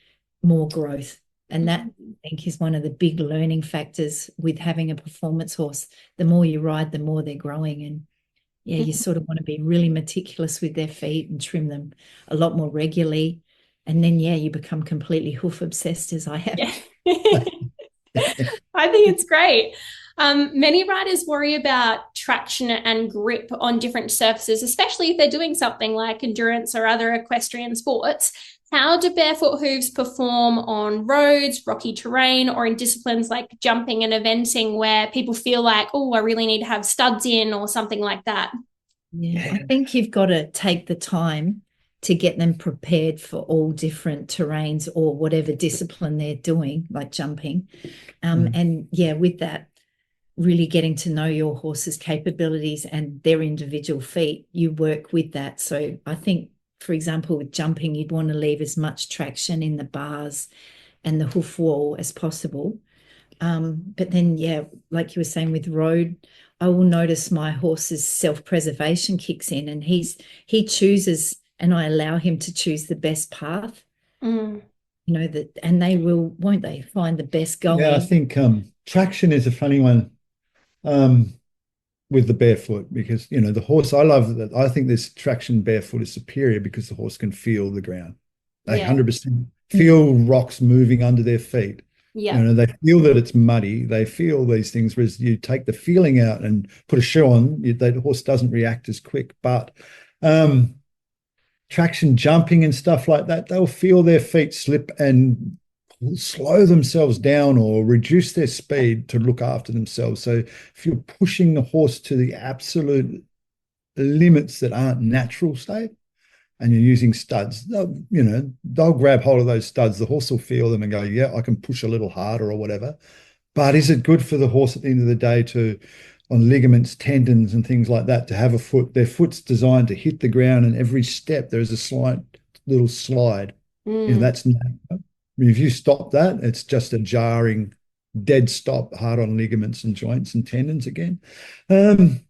more growth. And that, I think, is one of the big learning factors with having a performance horse. The more you ride, the more they're growing. And you sort of want to be really meticulous with their feet and trim them a lot more regularly. And then, you become completely hoof obsessed, as I have. I think it's great. Many riders worry about traction and grip on different surfaces, especially if they're doing something like endurance or other equestrian sports. How do barefoot hooves perform on roads, rocky terrain, or in disciplines like jumping and eventing where people feel like, oh, I really need to have studs in or something like that? I think you've got to take the time to get them prepared for all different terrains or whatever discipline they're doing, like jumping. And with that, really getting to know your horse's capabilities and their individual feet, you work with that. So I think, for example, with jumping, you'd want to leave as much traction in the bars and the hoof wall as possible. But then, like you were saying with road, I will notice my horse's self-preservation kicks in, and he chooses, and I allow him to choose the best path. And they won't they find the best going? Yeah, I think traction is a funny one with the barefoot, because the horse, I love that. I think this traction barefoot is superior because the horse can feel the ground. They 100% feel rocks moving under their feet. They feel that it's muddy. They feel these things, whereas you take the feeling out and put a shoe on, the horse doesn't react as quick. But traction jumping and stuff like that, they'll feel their feet slip and slow themselves down or reduce their speed to look after themselves. So if you're pushing the horse to the absolute limits that aren't natural state, and you're using studs, they'll grab hold of those studs. The horse will feel them and go, I can push a little harder or whatever. But is it good for the horse at the end of the day on ligaments, tendons and things like that, to have their foot's designed to hit the ground, and every step there's a slight little slide. That's natural. If you stop that, it's just a jarring, dead stop, hard on ligaments and joints and tendons again. I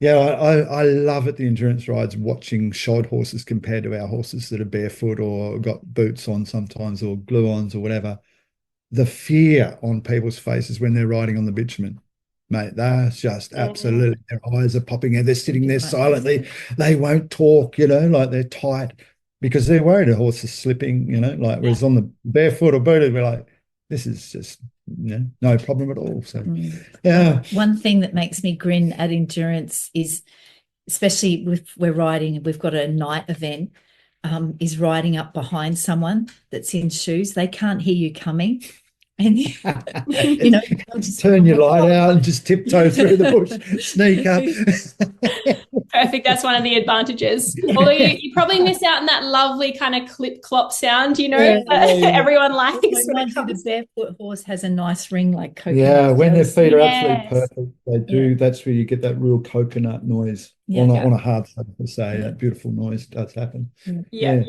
love at the endurance rides watching shod horses compared to our horses that are barefoot or got boots on sometimes, or glue-ons or whatever. The fear on people's faces when they're riding on the bitumen, mate, they're just absolutely, their eyes are popping out. They're sitting there silently. They won't talk, like they're tight because they're worried a horse is slipping, whereas on the barefoot or booted, we're like, this is just no problem at all. So, yeah. One thing that makes me grin at endurance is, especially if we're riding, we've got a night event, is riding up behind someone that's in shoes. They can't hear you coming. And you just turn your light out and just tiptoe through the bush, sneak up. Perfect. That's one of the advantages. Although you probably miss out on that lovely kind of clip clop sound, everyone likes. The barefoot horse has a nice ring like coconut. Yeah, when their feet are absolutely perfect, they do. Yeah. That's where you get that real coconut noise on a hard surface. That beautiful noise does happen. Yeah.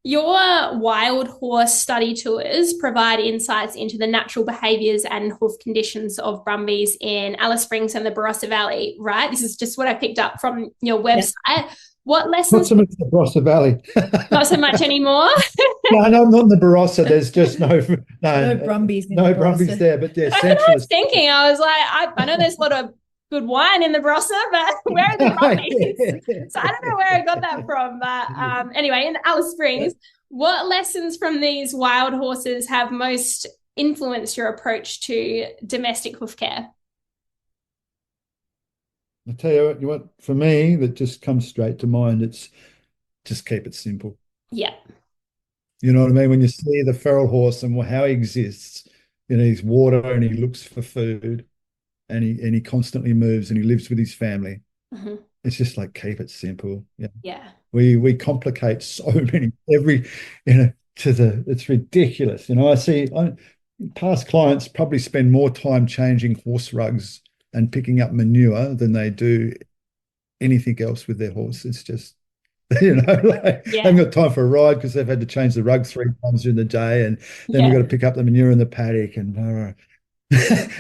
Your wild horse study tours provide insights into the natural behaviours and hoof conditions of brumbies in Alice Springs and the Barossa Valley, right? This is just what I picked up from your website. Yeah. What lessons? Not so much the Barossa Valley. Not so much anymore? No, not in the Barossa. There's just no brumbies. No brumbies there, but they're central. I was thinking, I was like, I know there's a lot of good wine in the Barossa, but where are the brumbies? So I don't know where I got that from. But anyway, in Alice Springs, what lessons from these wild horses have most influenced your approach to domestic hoof care? I'll tell you what, for me, that just comes straight to mind. It's just keep it simple. Yeah. You know what I mean? When you see the feral horse and how he exists, he's water and he looks for food. And he constantly moves and he lives with his family. Mm-hmm. It's just like, keep it simple. Yeah. We complicate so many, it's ridiculous. I see past clients probably spend more time changing horse rugs and picking up manure than they do anything else with their horse. It's just, they haven't got time for a ride because they've had to change the rug 3 times during the day, and then we've got to pick up the manure in the paddock and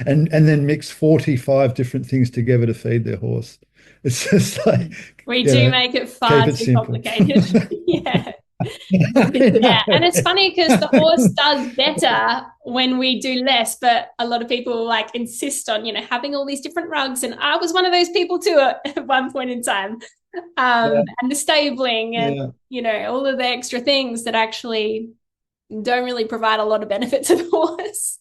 and then mix 45 different things together to feed their horse. It's just like we do make it far too complicated. Yeah. And it's funny because the horse does better when we do less, but a lot of people insist on having all these different rugs, and I was one of those people too at one point in time. And the stabling and all of the extra things that actually don't really provide a lot of benefit to the horse.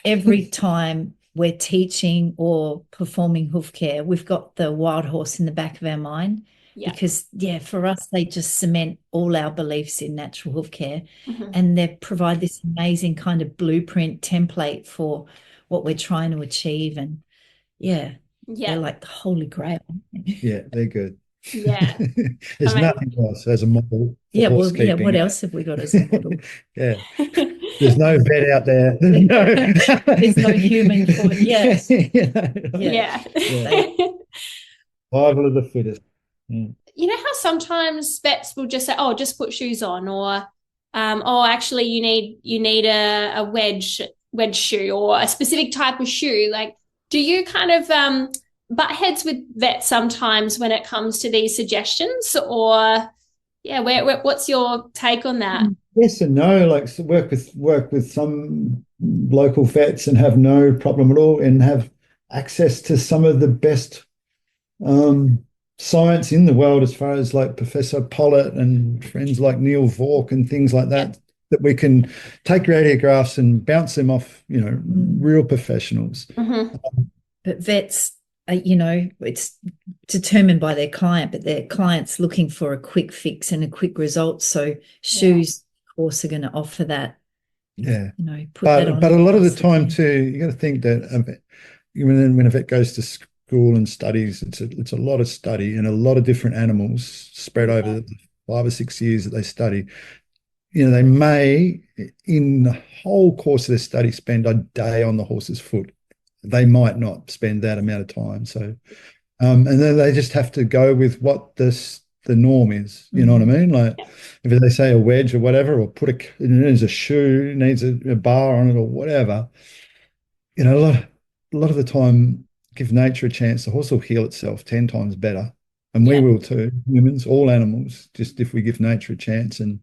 Every time we're teaching or performing hoof care, we've got the wild horse in the back of our mind, because for us they just cement all our beliefs in natural hoof care. Mm-hmm. And they provide this amazing kind of blueprint template for what we're trying to achieve, and they're like the holy grail. They're good. Yeah. There's nothing else as a model. What else have we got as a model? There's no vet out there. There's no human for it. Survival of the fittest. You know how sometimes vets will just say, "Oh, just put shoes on," or "Oh, actually, you need a wedge shoe or a specific type of shoe." Like, do you kind of butt heads with vets sometimes when it comes to these suggestions, or what's your take on that? Yes and no. Work with some local vets and have no problem at all, and have access to some of the best science in the world, as far as Professor Pollitt and friends like Neil Vork and things like that, that we can take radiographs and bounce them off, real professionals. Mm-hmm. But vets, it's determined by their client, but their client's looking for a quick fix and a quick result. So shoes, of course, are going to offer that. Yeah. But a lot of the time too, you got to think that when a vet goes to school and studies, it's a lot of study and a lot of different animals spread over the 5 or 6 years that they study. They may, in the whole course of their study, spend a day on the horse's foot. They might not spend that amount of time. So, and then they just have to go with what the norm is. You know what I mean? If they say a wedge or whatever, or put it needs a shoe, needs a bar on it or whatever, a lot of the time, give nature a chance. The horse will heal itself 10 times better. And we will too, humans, all animals, just if we give nature a chance. And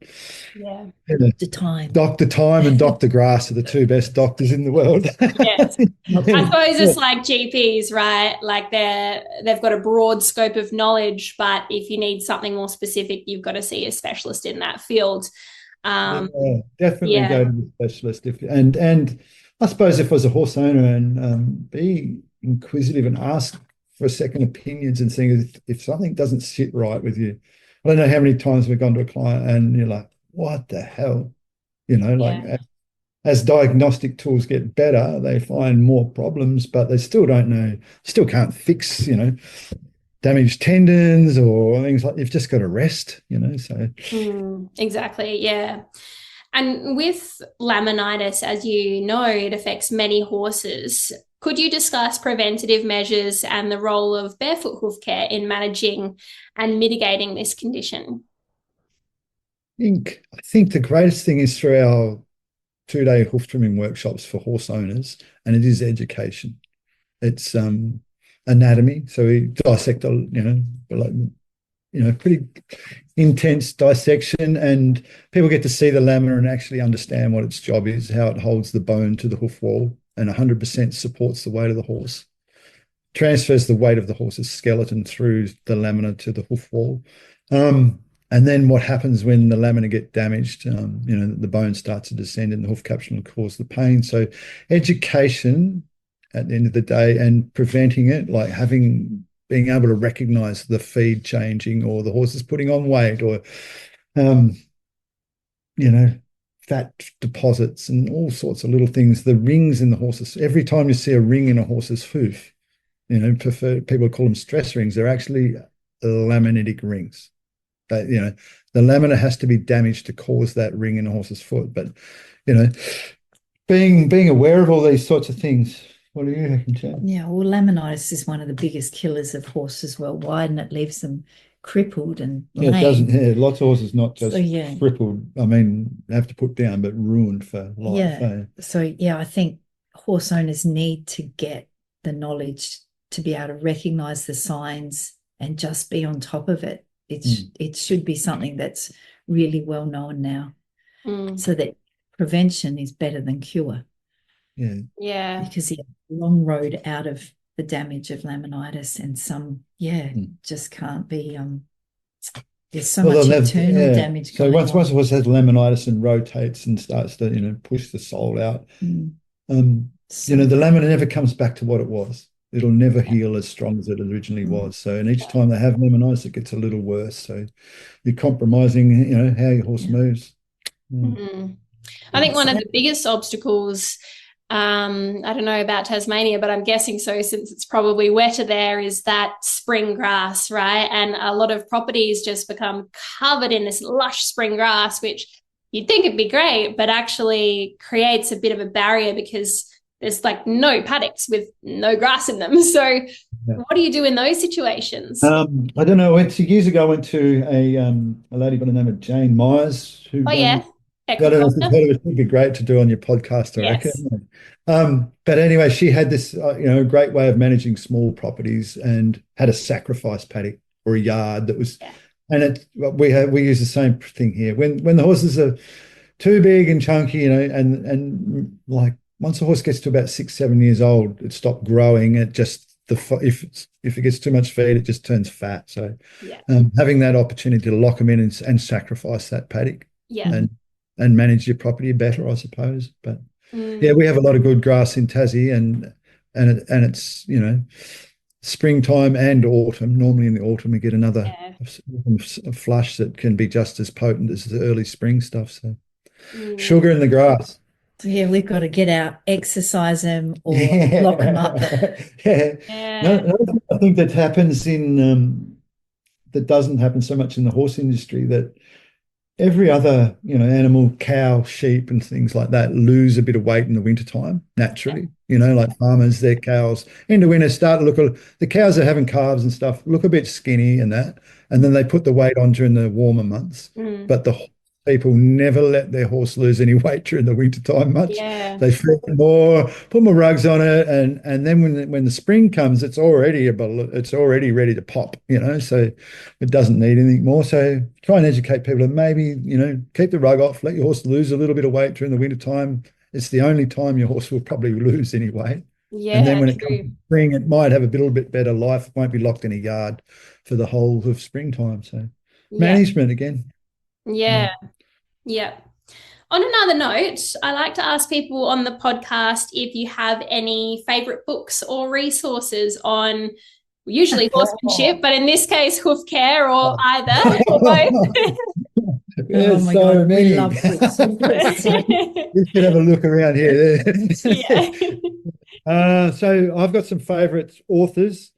Dr. Time. Dr. Time and Dr. Grass are the two best doctors in the world. Yes. I suppose it's like GPs, right? They've got a broad scope of knowledge, but if you need something more specific, you've got to see a specialist in that field. Um, Yeah, definitely yeah, go to the specialist and I suppose if I was a horse owner and be inquisitive and ask for a second opinions and seeing if something doesn't sit right with you. I don't know how many times we've gone to a client and you're like, what the hell? Like yeah. as diagnostic tools get better, they find more problems, but they still don't know, still can't fix, damaged tendons or things like you've just got to rest, so. Exactly, yeah. And with laminitis, as you know, it affects many horses. Could you discuss preventative measures and the role of barefoot hoof care in managing and mitigating this condition? I think the greatest thing is through our 2-day hoof trimming workshops for horse owners, and it is education. It's anatomy. So we dissect, like, pretty intense dissection, and people get to see the lamina and actually understand what its job is, how it holds the bone to the hoof wall, and 100% supports the weight of the horse. Transfers the weight of the horse's skeleton through the lamina to the hoof wall. And then what happens when the lamina get damaged, the bone starts to descend in the hoof capsule and cause the pain. So education at the end of the day and preventing it, like being able to recognize the feed changing or the horse is putting on weight or, fat deposits and all sorts of little things. The rings in the horses, every time you see a ring in a horse's hoof, people call them stress rings. They're actually laminitic rings. The lamina has to be damaged to cause that ring in a horse's foot. But, being aware of all these sorts of things. What do you reckon, Chad? Yeah, well, laminitis is one of the biggest killers of horses worldwide, and it leaves them crippled and Yeah, lame. it doesn't. Yeah, lots of horses not just So, crippled. I mean, have to put down, but ruined for life. Yeah. So, I think horse owners need to get the knowledge to be able to recognize the signs and just be on top of it. It should be something that's really well known now, so that prevention is better than cure. Yeah. Because long road out of the damage of laminitis, and some just can't be. There's so much internal damage. So once a horse has laminitis and rotates and starts to push the sole out, the lamina never comes back to what it was. It'll never heal as strong as it originally was. So, and each time they have laminitis, it gets a little worse. So, you're compromising, how your horse moves. I think one of the biggest obstacles, I don't know about Tasmania, but I'm guessing so since it's probably wetter there, is that spring grass, right? And a lot of properties just become covered in this lush spring grass, which you'd think it'd be great, but actually creates a bit of a barrier because there's like no paddocks with no grass in them. So what do you do in those situations? I don't know. Years ago, I went to a lady by the name of Jane Myers. Who, I don't know if you've heard of it. It'd be great to do on your podcast, I reckon. But anyway, she had this, great way of managing small properties and had a sacrifice paddock or a yard that was, and we use the same thing here. When the horses are too big and chunky, and like once a horse gets to about 6-7 years old, it stopped growing. It just if it gets too much feed, it just turns fat. So having that opportunity to lock them in and sacrifice that paddock, and manage your property better, I suppose. But we have a lot of good grass in Tassie, and it's springtime and autumn. Normally in the autumn we get another flush that can be just as potent as the early spring stuff. So sugar in the grass. So we've got to get out, exercise them, or lock them up. I think that happens that doesn't happen so much in the horse industry, that every other, animal, cow, sheep and things like that lose a bit of weight in the wintertime naturally. Like farmers, their cows in the winter start to the cows are having calves and stuff, look a bit skinny and that, and then they put the weight on during the warmer months. But the people never let their horse lose any weight during the wintertime much. They feed more, put more rugs on it, and then when the spring comes, it's already ready to pop, so it doesn't need anything more. So try and educate people and maybe, keep the rug off, let your horse lose a little bit of weight during the wintertime. It's the only time your horse will probably lose any weight. And then when it comes to spring, it might have a little bit better life. It won't be locked in a yard for the whole of springtime. So management again. Yeah. On another note, I like to ask people on the podcast if you have any favorite books or resources on usually horsemanship, but in this case, hoof care or either or both. Oh There's my so God, we many. love books. You should have a look around here. Yeah. So I've got some favourite authors.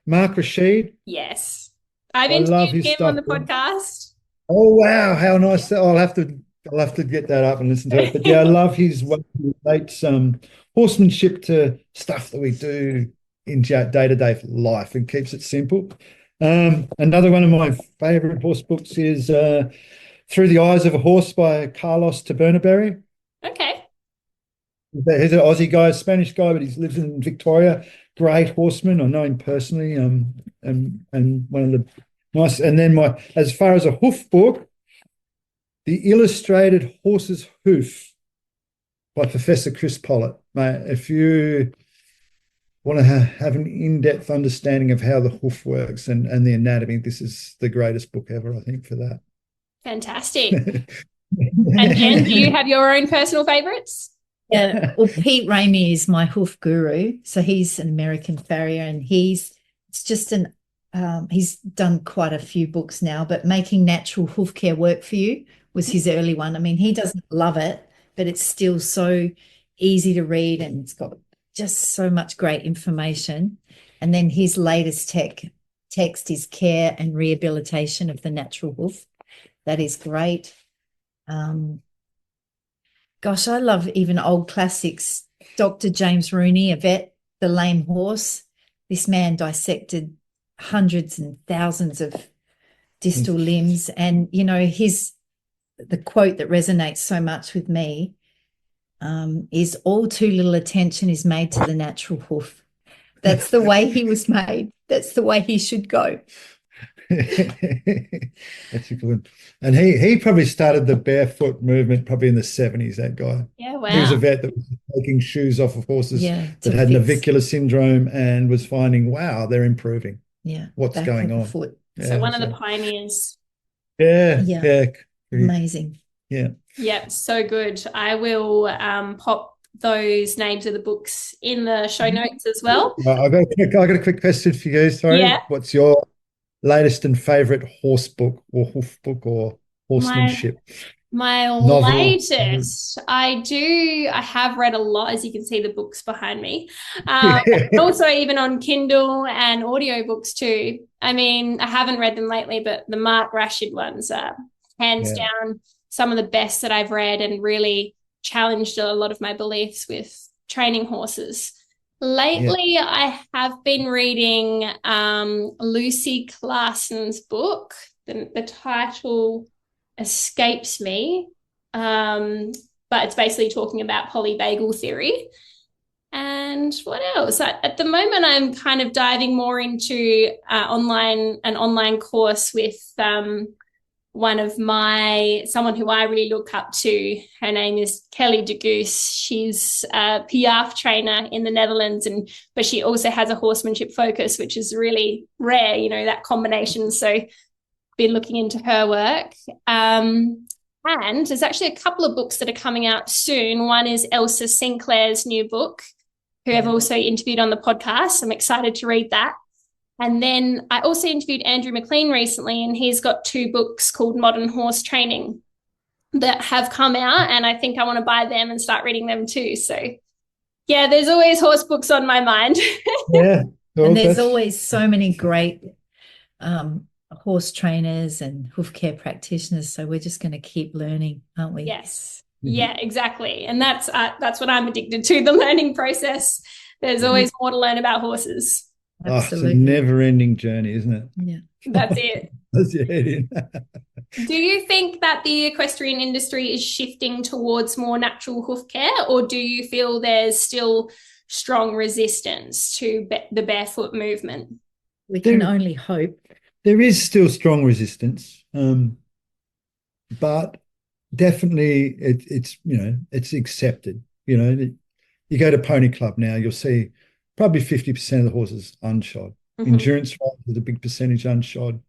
Mark Rashid. Yes. I've I love interviewed his him on stuff. the podcast. Oh wow, how nice! I'll have to get that up and listen to it. But yeah, I love his way he relates horsemanship to stuff that we do in day-to-day life and keeps it simple. Another one of my favourite horse books is Through the Eyes of a Horse by Carlos Tabernaberry. Okay. He's an Aussie guy, a Spanish guy, but he lives in Victoria. Great horseman. I know him personally. And one of the nice. And then as far as a hoof book, The Illustrated Horse's Hoof by Professor Chris Pollitt. Mate, if you want to have an in-depth understanding of how the hoof works and the anatomy, this is the greatest book ever, I think, for that. Fantastic. And Jen, do you have your own personal favourites? Yeah, well, Pete Ramey is my hoof guru. So he's an American farrier, and he's done quite a few books now, but Making Natural Hoof Care Work for You was his early one. I mean, he doesn't love it, but it's still so easy to read, and it's got just so much great information. And then his latest text is Care and Rehabilitation of the Natural Hoof. That is great. Gosh, I love even old classics. Dr. James Rooney, a vet, The Lame Horse. This man dissected hundreds and thousands of distal limbs. And, you know, the quote that resonates so much with me is all too little attention is made to the natural hoof. That's the way he was made. That's the way he should go. That's a good one. And he probably started the barefoot movement probably in the 70s, that guy. Yeah, wow. He was a vet that was taking shoes off of horses that had fix. navicular syndrome and was finding, wow, they're improving. Yeah. What's going on? Foot. So one of the pioneers. Yeah. Amazing. Yeah. Yeah, so good. I will pop those names of the books in the show notes as well. I got a quick question for you. Sorry. Yeah. What's your latest and favorite horse book or hoof book or horsemanship? My novel? latest, I have read a lot, as you can see the books behind me. Also even on Kindle and audiobooks too. I mean, I haven't read them lately, but the Mark Rashid ones are hands down some of the best that I've read, and really challenged a lot of my beliefs with training horses. Lately, I have been reading Lucy Clarson's book. The title escapes me, but it's basically talking about polyvagal theory. And what else? At the moment, I'm kind of diving more into an online course with someone who I really look up to. Her name is Kelly de Goose. She's a Piaffe trainer in the Netherlands, but she also has a horsemanship focus, which is really rare, you know, that combination. So been looking into her work. And there's actually a couple of books that are coming out soon. One is Elsa Sinclair's new book, who I've also interviewed on the podcast. I'm excited to read that. And then I also interviewed Andrew McLean recently, and he's got 2 books called Modern Horse Training that have come out, and I think I want to buy them and start reading them too. So, yeah, there's always horse books on my mind. Yeah. And there's always so many great horse trainers and hoof care practitioners. So we're just going to keep learning, aren't we? Yes. Yeah, exactly. And that's what I'm addicted to, the learning process. There's always more to learn about horses. Absolutely. It's a never-ending journey, isn't it? Yeah. That's it. That's it. Do you think that the equestrian industry is shifting towards more natural hoof care, or do you feel there's still strong resistance to the barefoot movement? We can only hope. There is still strong resistance, but definitely it's accepted. You know, you go to Pony Club now, you'll see probably 50% of the horses unshod. Mm-hmm. Endurance riders, there's a big percentage unshod.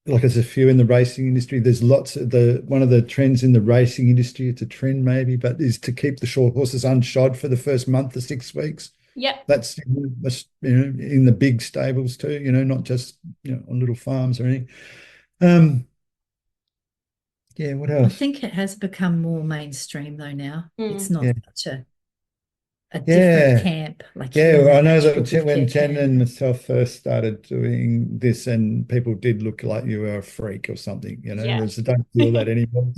like there's a few in the racing industry. There's lots of one of the trends in the racing industry, it's a trend maybe, but is to keep the short horses unshod for the first month to 6 weeks. Yep. That's in the big stables too, not just on little farms or anything. Yeah, what I else? think it has become more mainstream though now. It's not such a Yeah. different camp. Like Yeah, I know that natural when care Jen camp. and myself first started doing this, and people did look like you were a freak or something, Yeah. Whereas I don't feel that anymore.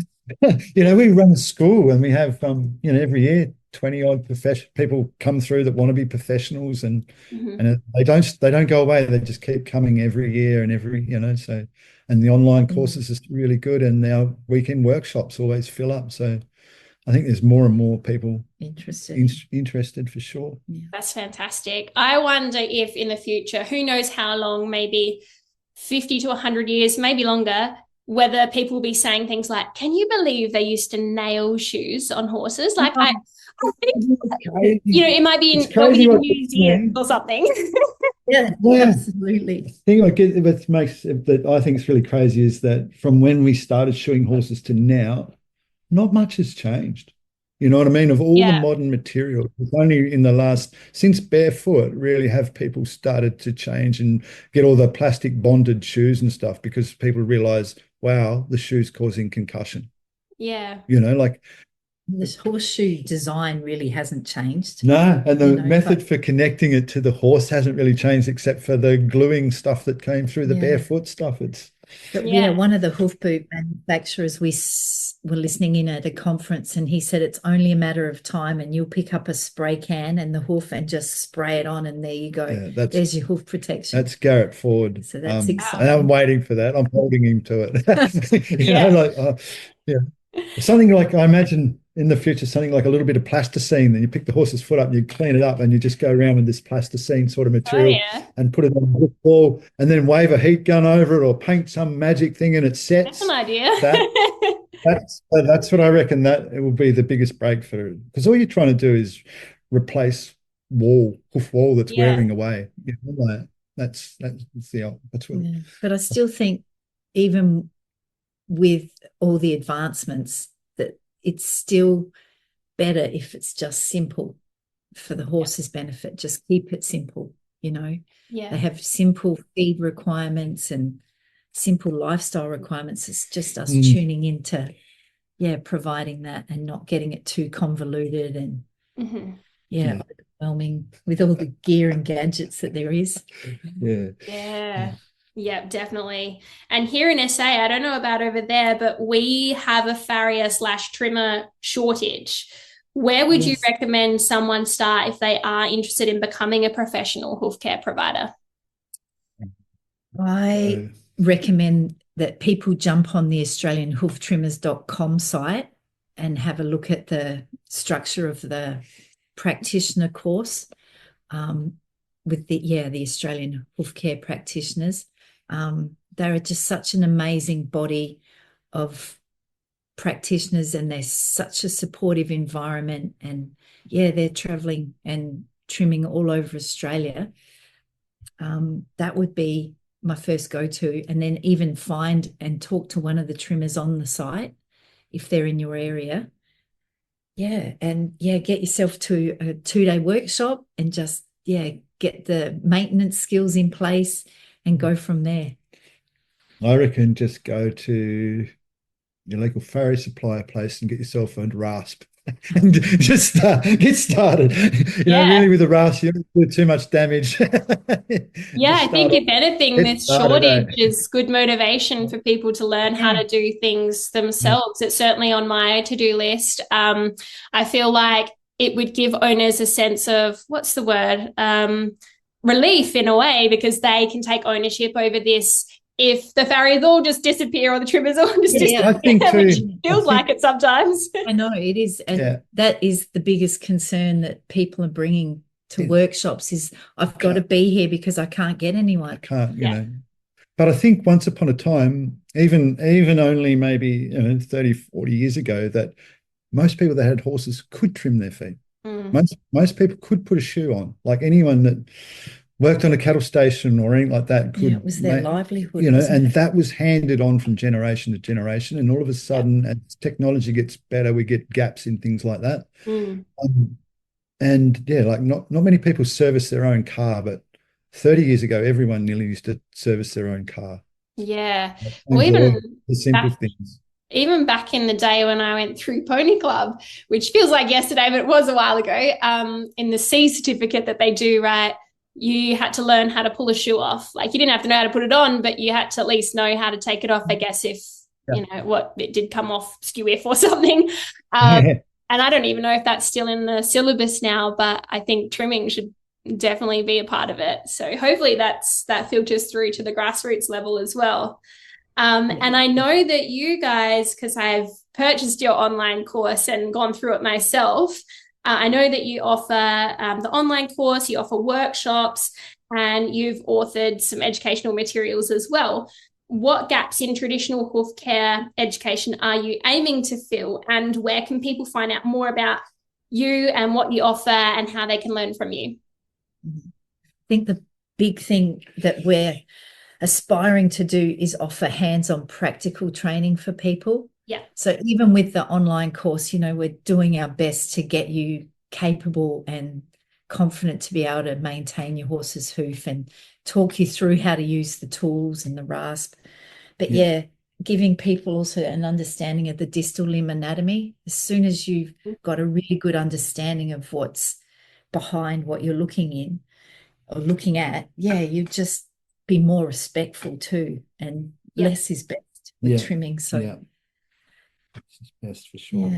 We run a school and we have, every year 20 odd people come through that want to be professionals, and they don't go away. They just keep coming every year and so, and the online courses is really good, and our weekend workshops always fill up. So I think there's more and more people interested for sure. Yeah. That's fantastic. I wonder if in the future, who knows how long, maybe 50 to 100 years, maybe longer, whether people will be saying things like, can you believe they used to nail shoes on horses? Like, I think, it might be in a museum or something. Yeah, absolutely. The thing that I think is really crazy is that from when we started shoeing horses to now, not much has changed. You know what I mean? Of all the modern material, it's only in the since Barefoot, really have people started to change and get all the plastic bonded shoes and stuff, because people realize, wow, the shoe's causing concussion. Yeah. Like this horseshoe design really hasn't changed. No, and the method for connecting it to the horse hasn't really changed, except for the gluing stuff that came through the Barefoot stuff. But one of the hoof boot manufacturers, we were listening in at a conference, and he said it's only a matter of time, and you'll pick up a spray can and the hoof and just spray it on, and there you go. Yeah, there's your hoof protection. That's Garrett Ford. So that's exciting. And I'm waiting for that. I'm holding him to it. Something like, I imagine in the future, something like a little bit of plasticine. Then you pick the horse's foot up and you clean it up, and you just go around with this plasticine sort of material and put it on the hook ball, and then wave a heat gun over it or paint some magic thing and it sets. That's an idea. That's what I reckon, that it will be the biggest breakthrough, because all you're trying to do is replace hoof wall that's wearing away. That's what. Yeah. But I still think, even with all the advancements, that it's still better if it's just simple for the horse's benefit. Just keep it simple, They have simple feed requirements and simple lifestyle requirements. It's just us tuning into providing that and not getting it too convoluted and overwhelming with all the gear and gadgets that there is. Yeah, definitely. And here in SA, I don't know about over there, but we have a farrier/trimmer shortage. Where would you recommend someone start if they are interested in becoming a professional hoof care provider? I recommend that people jump on the AustralianHoofTrimmers.com site and have a look at the structure of the practitioner course with the Australian hoof care practitioners. They're just such an amazing body of practitioners, and they're such a supportive environment, and they're traveling and trimming all over Australia. That would be my first go-to, and then even find and talk to one of the trimmers on the site if they're in your area. Get yourself to a 2-day workshop and just get the maintenance skills in place and go from there. I reckon just go to your local farrier supplier place and get yourself a rasp and just get started. Really with a rasp, you don't do too much damage. I think if anything, this shortage is good motivation for people to learn how to do things themselves. It's certainly on my to-do list. I feel like it would give owners a sense of, what's the word? Relief in a way, because they can take ownership over this. If the farriers all just disappear or the trimmers all just disappear, I think too, which feels like it sometimes. I know it is. And that is the biggest concern that people are bringing to workshops is, I've got to be here because I can't get anyone. I can't, But I think once upon a time, even only maybe 30, 40 years ago, that most people that had horses could trim their feet. Most people could put a shoe on. Like anyone that worked on a cattle station or anything like that. It was their livelihood, and that was handed on from generation to generation. And all of a sudden, as technology gets better, we get gaps in things like that. And like not many people service their own car, but 30 years ago, everyone nearly used to service their own car. Yeah. Well, even the simple things. Even back in the day when I went through Pony Club, which feels like yesterday, but it was a while ago, in the C certificate that they do, right, you had to learn how to pull a shoe off. Like, you didn't have to know how to put it on, but you had to at least know how to take it off, I guess, if, it did come off skew-if or something. And I don't even know if that's still in the syllabus now, but I think trimming should definitely be a part of it. So hopefully that filters through to the grassroots level as well. And I know that you guys, because I've purchased your online course and gone through it myself, I know that you offer the online course, you offer workshops, and you've authored some educational materials as well. What gaps in traditional hoof care education are you aiming to fill, and where can people find out more about you and what you offer and how they can learn from you? I think the big thing that we're aspiring to do is offer hands-on practical training for people. Yeah. So even with the online course, we're doing our best to get you capable and confident to be able to maintain your horse's hoof and talk you through how to use the tools and the rasp. But giving people also an understanding of the distal limb anatomy. As soon as you've got a really good understanding of what's behind what you're looking at, you just be more respectful too, and less is best with trimming. So it's best for sure.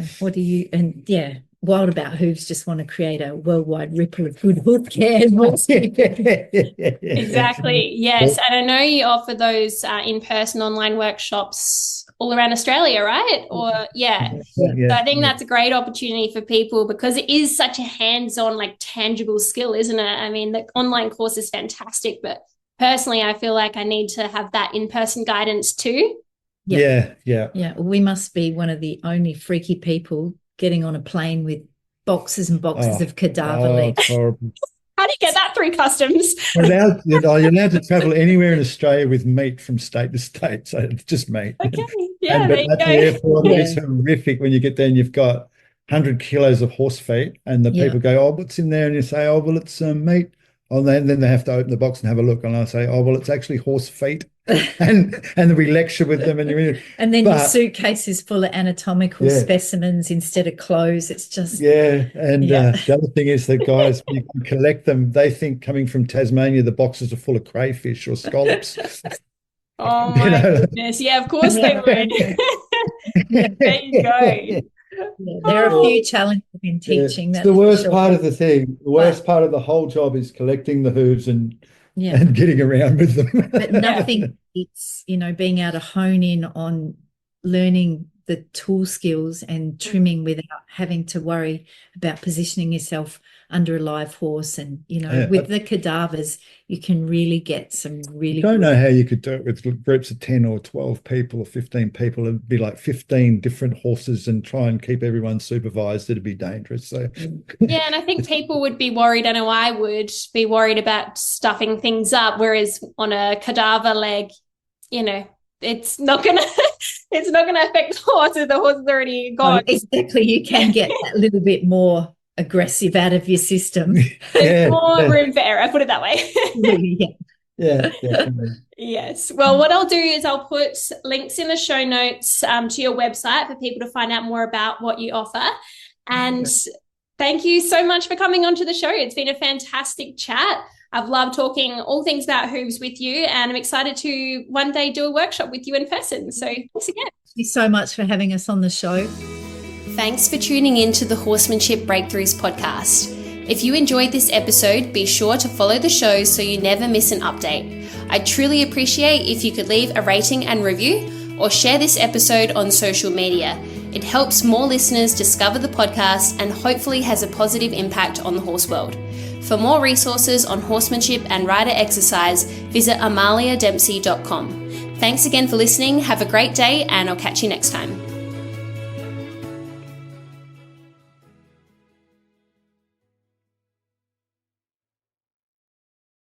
Wild About Hooves just want to create a worldwide ripple of good hoof care. Exactly. Yes. And I know you offer those in-person online workshops all around Australia, right? Or So I think that's a great opportunity for people, because it is such a hands-on, like, tangible skill, isn't it? I mean, the online course is fantastic, but personally, I feel like I need to have that in-person guidance too. Yeah. We must be one of the only freaky people getting on a plane with boxes and boxes of cadaver legs. Horrible. How do you get that through customs? You're allowed to travel anywhere in Australia with meat from state to state. So it's just meat. Okay. But there you at go. the airport, it's horrific when you get there and you've got 100 kilos of horse feet, and the people go, what's in there? And you say, well, it's meat. And then they have to open the box and have a look, and I say, well, it's actually horse feet. and we lecture with them, and then your suitcase is full of anatomical specimens instead of clothes. It's just the other thing is that guys, when you collect them, they think coming from Tasmania the boxes are full of crayfish or scallops. Oh my goodness. Yeah, of course they would. There you go. There are a few challenges in teaching. It's the worst part of the thing. The worst part of the whole job is collecting the hooves and getting around with them. But nothing, it's, being able to hone in on learning the tool skills and trimming without having to worry about positioning yourself under a live horse. And, with the cadavers, you can really get some really... I don't know how you could do it with groups of 10 or 12 people or 15 people. It'd be like 15 different horses and try and keep everyone supervised. It'd be dangerous. So yeah, and I think people would be worried, I know I would be worried about stuffing things up, whereas on a cadaver leg, it's not gonna affect the horse if the horse is already gone. Exactly. You can get a little bit more aggressive out of your system. There's more room for error, put it that way. Yeah, definitely. Yes. Well, what I'll do is I'll put links in the show notes to your website for people to find out more about what you offer. And thank you so much for coming onto the show. It's been a fantastic chat. I've loved talking all things about hooves with you, and I'm excited to one day do a workshop with you in person. So thanks again. Thank you so much for having us on the show. Thanks for tuning in to the Horsemanship Breakthroughs Podcast. If you enjoyed this episode, be sure to follow the show so you never miss an update. I'd truly appreciate if you could leave a rating and review or share this episode on social media. It helps more listeners discover the podcast and hopefully has a positive impact on the horse world. For more resources on horsemanship and rider exercise, visit amaliadempsey.com. Thanks again for listening. Have a great day, and I'll catch you next time.